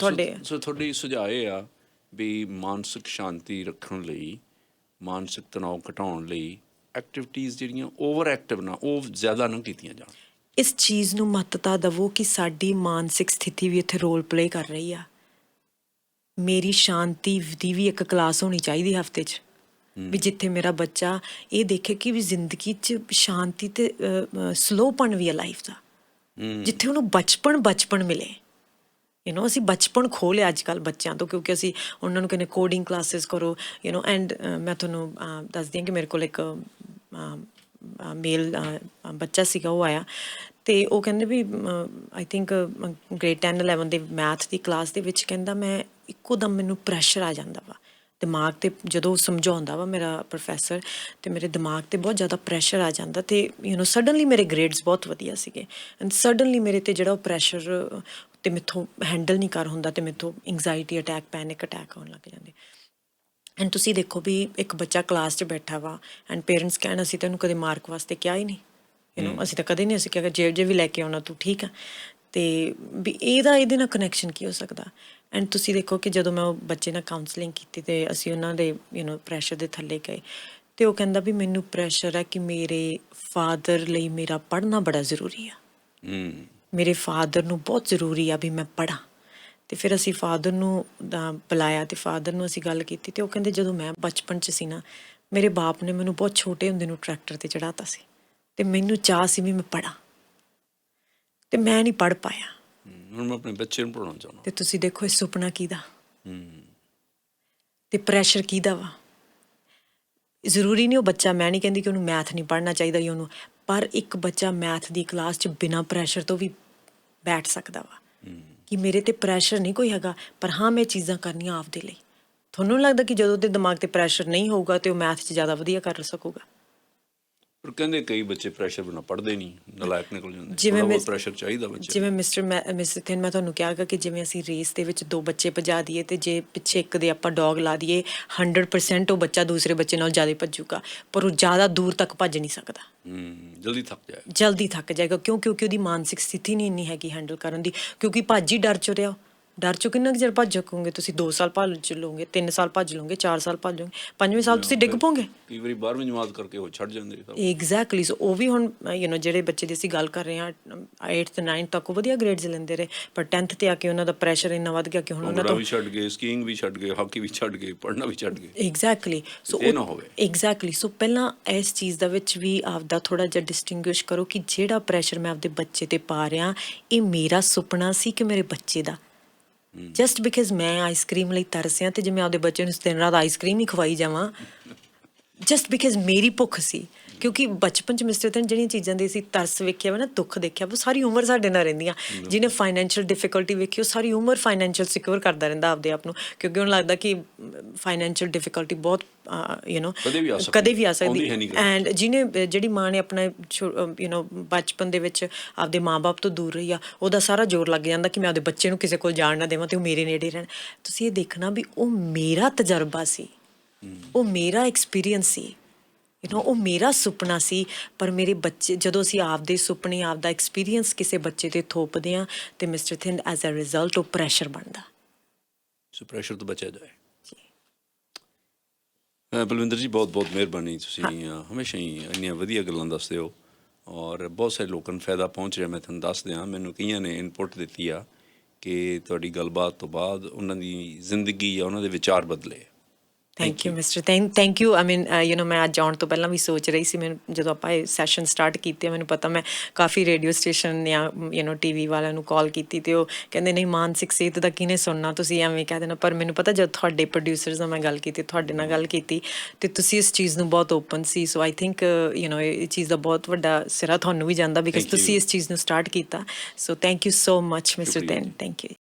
ਤੁਹਾਡੀ ਸੁਝਾਅ ਇਹ ਆ ਵੀ ਮਾਨਸਿਕ ਸ਼ਾਂਤੀ ਰੱਖਣ ਲਈ, ਮਾਨਸਿਕ ਤਣਾਅ ਘਟਾਉਣ ਲਈ ਐਕਟੀਵਿਟੀਜ਼ ਜਿਹੜੀਆਂ ਓਵਰ ਐਕਟਿਵ ਨਾ, ਉਹ ਜ਼ਿਆਦਾ ਨਾ ਕੀਤੀਆਂ ਜਾਣ। ਇਸ ਚੀਜ਼ ਨੂੰ ਮਹੱਤਤਾ ਦੇਵੋ ਕਿ ਸਾਡੀ ਮਾਨਸਿਕ ਸਥਿਤੀ ਵੀ ਇੱਥੇ ਰੋਲ ਪਲੇ ਕਰ ਰਹੀ ਆ। ਮੇਰੀ ਸ਼ਾਂਤੀ ਦੀ ਵੀ ਇੱਕ ਕਲਾਸ ਹੋਣੀ ਚਾਹੀਦੀ ਹਫਤੇ 'ਚ। ਵੀ ਜਿੱਥੇ ਮੇਰਾ ਬੱਚਾ ਇਹ ਦੇਖੇ ਕਿ ਵੀ ਜ਼ਿੰਦਗੀ 'ਚ ਸ਼ਾਂਤੀ ਤੇ ਸਲੋਪਨ ਵੀ ਹੈ ਲਾਈਫ ਦਾ, ਜਿੱਥੇ ਉਹਨੂੰ ਬਚਪਨ ਮਿਲੇ। ਅਸੀਂ ਬਚਪਨ ਖੋਹ ਲਿਆ ਅੱਜ ਕੱਲ੍ਹ ਬੱਚਿਆਂ ਤੋਂ, ਕਿਉਂਕਿ ਅਸੀਂ ਉਹਨਾਂ ਨੂੰ ਕਹਿੰਦੇ ਕੋਡਿੰਗ ਕਲਾਸਿਸ ਕਰੋ ਐਂਡ ਮੈਂ ਤੁਹਾਨੂੰ ਦੱਸਦੀ ਹਾਂ ਕਿ ਮੇਰੇ ਕੋਲ ਇੱਕ ਮੇਲ ਬੱਚਾ ਸੀਗਾ, ਉਹ ਆਇਆ ਅਤੇ ਉਹ ਕਹਿੰਦੇ ਵੀ ਆਈ ਥਿੰਕ ਗ੍ਰੇਡ 10 11 ਦੇ ਮੈਥ ਦੀ ਕਲਾਸ ਦੇ ਵਿੱਚ, ਕਹਿੰਦਾ ਮੈਂ ਇੱਕੋ ਦਮ ਮੈਨੂੰ ਪ੍ਰੈਸ਼ਰ ਆ ਜਾਂਦਾ ਵਾ ਦਿਮਾਗ 'ਤੇ, ਜਦੋਂ ਸਮਝਾਉਂਦਾ ਵਾ ਮੇਰਾ ਪ੍ਰੋਫੈਸਰ, ਅਤੇ ਮੇਰੇ ਦਿਮਾਗ 'ਤੇ ਬਹੁਤ ਜ਼ਿਆਦਾ ਪ੍ਰੈਸ਼ਰ ਆ ਜਾਂਦਾ ਅਤੇ ਸਡਨਲੀ ਮੇਰੇ ਗ੍ਰੇਡਸ ਬਹੁਤ ਵਧੀਆ ਸੀਗੇ ਐਂਡ ਸਡਨਲੀ ਮੇਰੇ 'ਤੇ ਜਿਹੜਾ ਉਹ ਪ੍ਰੈਸ਼ਰ ਅਤੇ ਮੈਥੋਂ ਹੈਂਡਲ ਨਹੀਂ ਕਰ ਹੁੰਦਾ ਅਤੇ ਮੈਥੋਂ ਇੰਗਜ਼ਾਇਟੀ ਅਟੈਕ, ਪੈਨਿਕ ਅਟੈਕ ਆਉਣ ਲੱਗ ਜਾਂਦੇ। ਐਂਡ ਤੁਸੀਂ ਦੇਖੋ ਵੀ ਇੱਕ ਬੱਚਾ ਕਲਾਸ 'ਚ ਬੈਠਾ ਵਾ ਐਂਡ ਪੇਰੈਂਟਸ ਕਹਿਣ ਅਸੀਂ ਤੈਨੂੰ ਕਦੇ ਮਾਰਕ ਵਾਸਤੇ ਕਿਹਾ ਹੀ ਨਹੀਂ, ਅਸੀਂ ਤਾਂ ਕਦੇ ਨਹੀਂ ਅਸੀਂ ਕਿਹਾ ਜੇ ਵੀ ਲੈ ਕੇ ਆਉਣਾ ਤੂੰ ਠੀਕ ਆ, ਅਤੇ ਵੀ ਇਹਦੇ ਨਾਲ ਕਨੈਕਸ਼ਨ ਕੀ ਹੋ ਸਕਦਾ। ਐਂਡ ਤੁਸੀਂ ਦੇਖੋ ਕਿ ਜਦੋਂ ਮੈਂ ਉਹ ਬੱਚੇ ਨਾਲ ਕਾਉਂਸਲਿੰਗ ਕੀਤੀ ਅਤੇ ਅਸੀਂ ਉਹਨਾਂ ਦੇ ਪ੍ਰੈਸ਼ਰ ਦੇ ਥੱਲੇ ਗਏ, ਅਤੇ ਉਹ ਕਹਿੰਦਾ ਵੀ ਮੈਨੂੰ ਪ੍ਰੈਸ਼ਰ ਹੈ ਕਿ ਮੇਰੇ ਫਾਦਰ ਲਈ ਮੇਰਾ ਪੜ੍ਹਨਾ ਬੜਾ ਜ਼ਰੂਰੀ ਆ, ਮੇਰੇ ਫਾਦਰ ਨੂੰ ਬਹੁਤ ਜ਼ਰੂਰੀ ਆ ਵੀ ਮੈਂ ਪੜ੍ਹਾਂ। ਅਤੇ ਫਿਰ ਅਸੀਂ ਫਾਦਰ ਨੂੰ ਬੁਲਾਇਆ ਅਤੇ ਫਾਦਰ ਨੂੰ ਅਸੀਂ ਗੱਲ ਕੀਤੀ, ਅਤੇ ਉਹ ਕਹਿੰਦੇ ਜਦੋਂ ਮੈਂ ਬਚਪਨ 'ਚ ਸੀ ਨਾ, ਮੇਰੇ ਬਾਪ ਨੇ ਮੈਨੂੰ ਬਹੁਤ ਛੋਟੇ ਹੁੰਦੇ ਨੂੰ ਟਰੈਕਟਰ 'ਤੇ ਚੜ੍ਹਾਤਾ ਸੀ ਅਤੇ ਮੈਨੂੰ ਚਾਅ ਸੀ ਵੀ ਮੈਂ ਪੜ੍ਹਾਂ, ਅਤੇ ਮੈਂ ਨਹੀਂ ਪੜ੍ਹ ਪਾਇਆ। ਹੁਣ ਮੈਂ ਆਪਣੇ ਬੱਚੇ ਨੂੰ ਪੜ੍ਹਾਉਣਾ ਚਾਹੁੰਦਾ। ਅਤੇ ਤੁਸੀਂ ਦੇਖੋ ਇਹ ਸੁਪਨਾ ਕਿਹਦਾ ਅਤੇ ਪ੍ਰੈਸ਼ਰ ਕਿਹਦਾ ਵਾ। ਜ਼ਰੂਰੀ ਨਹੀਂ ਉਹ ਬੱਚਾ, ਮੈਂ ਨਹੀਂ ਕਹਿੰਦੀ ਕਿ ਉਹਨੂੰ ਮੈਥ ਨਹੀਂ ਪੜ੍ਹਨਾ ਚਾਹੀਦਾ ਜੀ ਉਹਨੂੰ, ਪਰ ਇੱਕ ਬੱਚਾ ਮੈਥ ਦੀ ਕਲਾਸ 'ਚ ਬਿਨਾਂ ਪ੍ਰੈਸ਼ਰ ਤੋਂ ਵੀ ਬੈਠ ਸਕਦਾ ਵਾ ਕਿ ਮੇਰੇ 'ਤੇ ਪ੍ਰੈਸ਼ਰ ਨਹੀਂ ਕੋਈ ਹੈਗਾ, ਪਰ ਹਾਂ ਮੈਂ ਚੀਜ਼ਾਂ ਕਰਨੀਆਂ ਆਪਦੇ ਲਈ। ਤੁਹਾਨੂੰ ਨਹੀਂ ਲੱਗਦਾ ਕਿ ਜਦੋਂ ਉਹਦੇ ਦਿਮਾਗ 'ਤੇ ਪ੍ਰੈਸ਼ਰ ਨਹੀਂ ਹੋਊਗਾ ਅਤੇ ਉਹ ਮੈਥ 'ਚ ਜ਼ਿਆਦਾ ਵਧੀਆ ਕਰ ਸਕੂਗਾ। ਪਰ ਕਹਿੰਦੇ ਕਈ ਬੱਚੇ ਪ੍ਰੈਸ਼ਰ ਬਿਨਾਂ ਪੜ੍ਹਦੇ ਨਹੀਂ, ਨਲਾਇਕ ਨਿਕਲ ਜਾਂਦੇ। ਜਿਵੇਂ ਪ੍ਰੈਸ਼ਰ ਚਾਹੀਦਾ ਬੱਚੇ, ਜਿਵੇਂ ਮਿਸਟਰ ਥਿਨ ਮੈਂ ਤੁਹਾਨੂੰ ਕਿਹਾ ਕਿ ਜਿਵੇਂ ਅਸੀਂ ਰੇਸ ਦੇ ਵਿੱਚ 2 ਬੱਚੇ ਭਜਾ ਦਈਏ ਅਤੇ ਜੇ ਪਿੱਛੇ ਇੱਕ ਦੇ ਆਪਾਂ ਡੌਗ ਲਾ ਦਈਏ 100% ਉਹ ਬੱਚਾ ਦੂਸਰੇ ਬੱਚੇ ਨਾਲ ਜ਼ਿਆਦਾ ਭੱਜੂਗਾ, ਪਰ ਉਹ ਜ਼ਿਆਦਾ ਦੂਰ ਤੱਕ ਭੱਜ ਨਹੀਂ ਸਕਦਾ। ਜਲਦੀ ਥੱਕ ਜਾਏਗਾ ਕਿਉਂਕਿ ਉਹਦੀ ਮਾਨਸਿਕ ਸਥਿਤੀ ਨਹੀਂ ਇੰਨੀ ਹੈਗੀ ਹੈਂਡਲ ਕਰਨ ਦੀ, ਕਿਉਂਕਿ ਭੱਜ ਹੀ ਡਰ 'ਚ ਰਿਹਾ। ਡਰ 'ਚੋਂ ਕਿੰਨਾ ਕੁ ਚਿਰ ਭੱਜ ਸਕੋਗੇ ਤੁਸੀਂ? 2 ਸਾਲ ਭੱਜ ਲਓਗੇ, 3 ਸਾਲ ਭੱਜ ਲਓਗੇ, 4 ਸਾਲ ਭੱਜ ਲਓਗੇ, 5ਵੇਂ ਸਾਲ ਤੁਸੀਂ ਡਿੱਗ ਪਓਗੇ। ਕਈ ਵਾਰੀ 12ਵੀਂ ਜਮਾਤ ਕਰਕੇ ਉਹ ਛੱਡ ਜਾਂਦੇ। ਐਗਜ਼ੈਕਟਲੀ। ਸੋ ਉਹ ਵੀ ਹੁਣ ਜਿਹੜੇ ਬੱਚੇ ਦੀ ਅਸੀਂ ਗੱਲ ਕਰ ਰਹੇ ਹਾਂ 8th 9th ਤੱਕ ਉਹ ਵਧੀਆ ਗ੍ਰੇਡਸ ਲੈਂਦੇ ਰਹੇ, ਪਰ 10th 'ਤੇ ਆ ਕੇ ਉਹਨਾਂ ਦਾ ਪ੍ਰੈਸ਼ਰ ਇੰਨਾ ਵੱਧ ਗਿਆ ਕਿ ਹੁਣ ਉਹਨਾਂ ਤੋਂ ਵੀ ਛੱਡ ਗਏ, ਸਕੀਇੰਗ ਵੀ ਛੱਡ ਗਏ, ਹਾਕੀ ਵੀ ਛੱਡ ਗਏ, ਪੜ੍ਹਨਾ ਵੀ ਛੱਡ ਗਏ। ਐਗਜ਼ੈਕਟਲੀ। ਸੋ ਇਹ ਨਾ ਹੋਵੇ। ਐਗਜ਼ੈਕਟਲੀ। ਸੋ ਪਹਿਲਾਂ ਇਸ ਚੀਜ਼ ਦਾ ਵਿੱਚ ਵੀ ਆਪਦਾ ਥੋੜ੍ਹਾ ਜਿਹਾ ਡਿਸਟਿੰਗੁਇਸ਼ ਕਰੋ ਕਿ ਜਿਹੜਾ ਪ੍ਰੈਸ਼ਰ ਮੈਂ ਆਪਦੇ ਬੱਚੇ 'ਤੇ ਪਾ ਰਿਹਾ ਇਹ ਮੇਰਾ ਸੁਪਨਾ ਸੀ ਕਿ ਮੇਰੇ ਬੱਚੇ ਦਾ, ਜਸਟ ਬਿਕਾਜ਼ ਮੈਂ ਆਈਸਕ੍ਰੀਮ ਲਈ ਤਰਸਿਆ ਅਤੇ ਜੇ ਮੈਂ ਆਪਦੇ ਬੱਚੇ ਨੂੰ ਦਿਨ ਰਾਤ ਆਈਸਕ੍ਰੀਮ ਹੀ ਖਵਾਈ ਜਾਵਾਂ ਜਸਟ ਬਿਕਾਜ਼ ਮੇਰੀ ਭੁੱਖ ਸੀ। ਕਿਉਂਕਿ ਬਚਪਨ 'ਚ ਮਿਸਟਰ ਥਿਨ ਜਿਹੜੀਆਂ ਚੀਜ਼ਾਂ ਦੀ ਅਸੀਂ ਤਰਸ ਵੇਖਿਆ ਵਾ ਨਾ, ਦੁੱਖ ਦੇਖਿਆ, ਉਹ ਸਾਰੀ ਉਮਰ ਸਾਡੇ ਨਾਲ ਰਹਿੰਦੀਆਂ। ਜਿਹਨੇ ਫਾਈਨੈਂਸ਼ੀਅਲ ਡਿਫੀਕਲਟੀ ਵੇਖੀ ਉਹ ਸਾਰੀ ਉਮਰ ਫਾਈਨੈਂਸ਼ੀਅਲ ਸਿਕਿਉਰ ਕਰਦਾ ਰਹਿੰਦਾ ਆਪਦੇ ਆਪ ਨੂੰ, ਕਿਉਂਕਿ ਉਹਨੂੰ ਲੱਗਦਾ ਕਿ ਫਾਈਨੈਂਸ਼ੀਅਲ ਡਿਫੀਕਲਟੀ ਬਹੁਤ ਕਦੇ ਵੀ ਆ ਸਕਦੀ। ਐਂਡ ਜਿਹੜੀ ਮਾਂ ਨੇ ਆਪਣਾ ਬਚਪਨ ਦੇ ਵਿੱਚ ਆਪਦੇ ਮਾਂ ਬਾਪ ਤੋਂ ਦੂਰ ਰਹੀ ਆ, ਉਹਦਾ ਸਾਰਾ ਜ਼ੋਰ ਲੱਗ ਜਾਂਦਾ ਕਿ ਮੈਂ ਆਪਦੇ ਬੱਚੇ ਨੂੰ ਕਿਸੇ ਕੋਲ ਜਾਣ ਨਾ ਦੇਵਾਂ ਅਤੇ ਉਹ ਮੇਰੇ ਨੇੜੇ ਰਹਿਣ। ਤੁਸੀਂ ਇਹ ਦੇਖਣਾ ਵੀ ਉਹ ਮੇਰਾ ਤਜਰਬਾ ਸੀ, ਉਹ ਮੇਰਾ ਐਕਸਪੀਰੀਅੰਸ ਸੀ, ਉਹ ਮੇਰਾ ਸੁਪਨਾ ਸੀ, ਪਰ ਮੇਰੇ ਬੱਚੇ ਜਦੋਂ ਅਸੀਂ ਆਪਦੇ ਸੁਪਨੇ ਆਪਦਾ ਐਕਸਪੀਰੀਅੰਸ ਕਿਸੇ ਬੱਚੇ 'ਤੇ ਥੋਪਦੇ ਹਾਂ ਅਤੇ mister Thind as a result ਉਹ ਪ੍ਰੈਸ਼ਰ ਬਣਦਾ। ਸੋ ਪ੍ਰੈਸ਼ਰ ਤੋਂ ਬਚਿਆ ਜਾਏ। ਬਲਵਿੰਦਰ ਜੀ ਬਹੁਤ ਬਹੁਤ ਮਿਹਰਬਾਨੀ, ਤੁਸੀਂ ਹਮੇਸ਼ਾ ਹੀ ਇੰਨੀਆਂ ਵਧੀਆ ਗੱਲਾਂ ਦੱਸਦੇ ਹੋ ਔਰ ਬਹੁਤ ਸਾਰੇ ਲੋਕਾਂ ਨੂੰ ਫਾਇਦਾ ਪਹੁੰਚ ਰਿਹਾ। ਮੈਂ ਤੁਹਾਨੂੰ ਦੱਸ ਦਿਆਂ, ਮੈਨੂੰ ਕਈਆਂ ਨੇ ਇਨਪੁਟ ਦਿੱਤੀ ਆ ਕਿ ਤੁਹਾਡੀ ਗੱਲਬਾਤ ਤੋਂ ਬਾਅਦ ਉਹਨਾਂ ਦੀ ਜ਼ਿੰਦਗੀ ਜਾਂ ਉਹਨਾਂ ਦੇ ਵਿਚਾਰ ਬਦਲੇ। Thank you mister thank you. I mean ਮੈਂ ਅੱਜ ਆਉਣ ਤੋਂ ਪਹਿਲਾਂ ਵੀ ਸੋਚ ਰਹੀ ਸੀ, ਮੈਨੂੰ ਜਦੋਂ ਆਪਾਂ ਇਹ ਸੈਸ਼ਨ ਸਟਾਰਟ ਕੀਤੇ ਮੈਨੂੰ ਪਤਾ ਮੈਂ ਕਾਫੀ ਰੇਡੀਓ ਸਟੇਸ਼ਨ ਜਾਂ TV ਵਾਲਿਆਂ ਨੂੰ ਕਾਲ ਕੀਤੀ ਅਤੇ ਉਹ ਕਹਿੰਦੇ ਨਹੀਂ ਮਾਨਸਿਕ ਸਿਹਤ ਦਾ ਕਿਹਨੇ ਸੁਣਨਾ, ਤੁਸੀਂ ਐਵੇਂ ਕਹਿ ਦੇਣਾ। ਪਰ ਮੈਨੂੰ ਪਤਾ ਜਦ ਤੁਹਾਡੇ ਪ੍ਰੋਡਿਊਸਰਸ ਨਾਲ ਮੈਂ ਗੱਲ ਕੀਤੀ, ਤੁਹਾਡੇ ਨਾਲ ਗੱਲ ਕੀਤੀ ਅਤੇ ਤੁਸੀਂ ਇਸ ਚੀਜ਼ ਨੂੰ ਬਹੁਤ open C. So I think ਇਹ ਚੀਜ਼ ਦਾ ਬਹੁਤ ਵੱਡਾ ਸਿਰਾ ਤੁਹਾਨੂੰ ਵੀ ਜਾਂਦਾ ਬਿਕਾਜ਼ ਤੁਸੀਂ ਇਸ ਚੀਜ਼ ਨੂੰ ਸਟਾਰਟ ਕੀਤਾ। So thank you so much mister Thind. Thank you.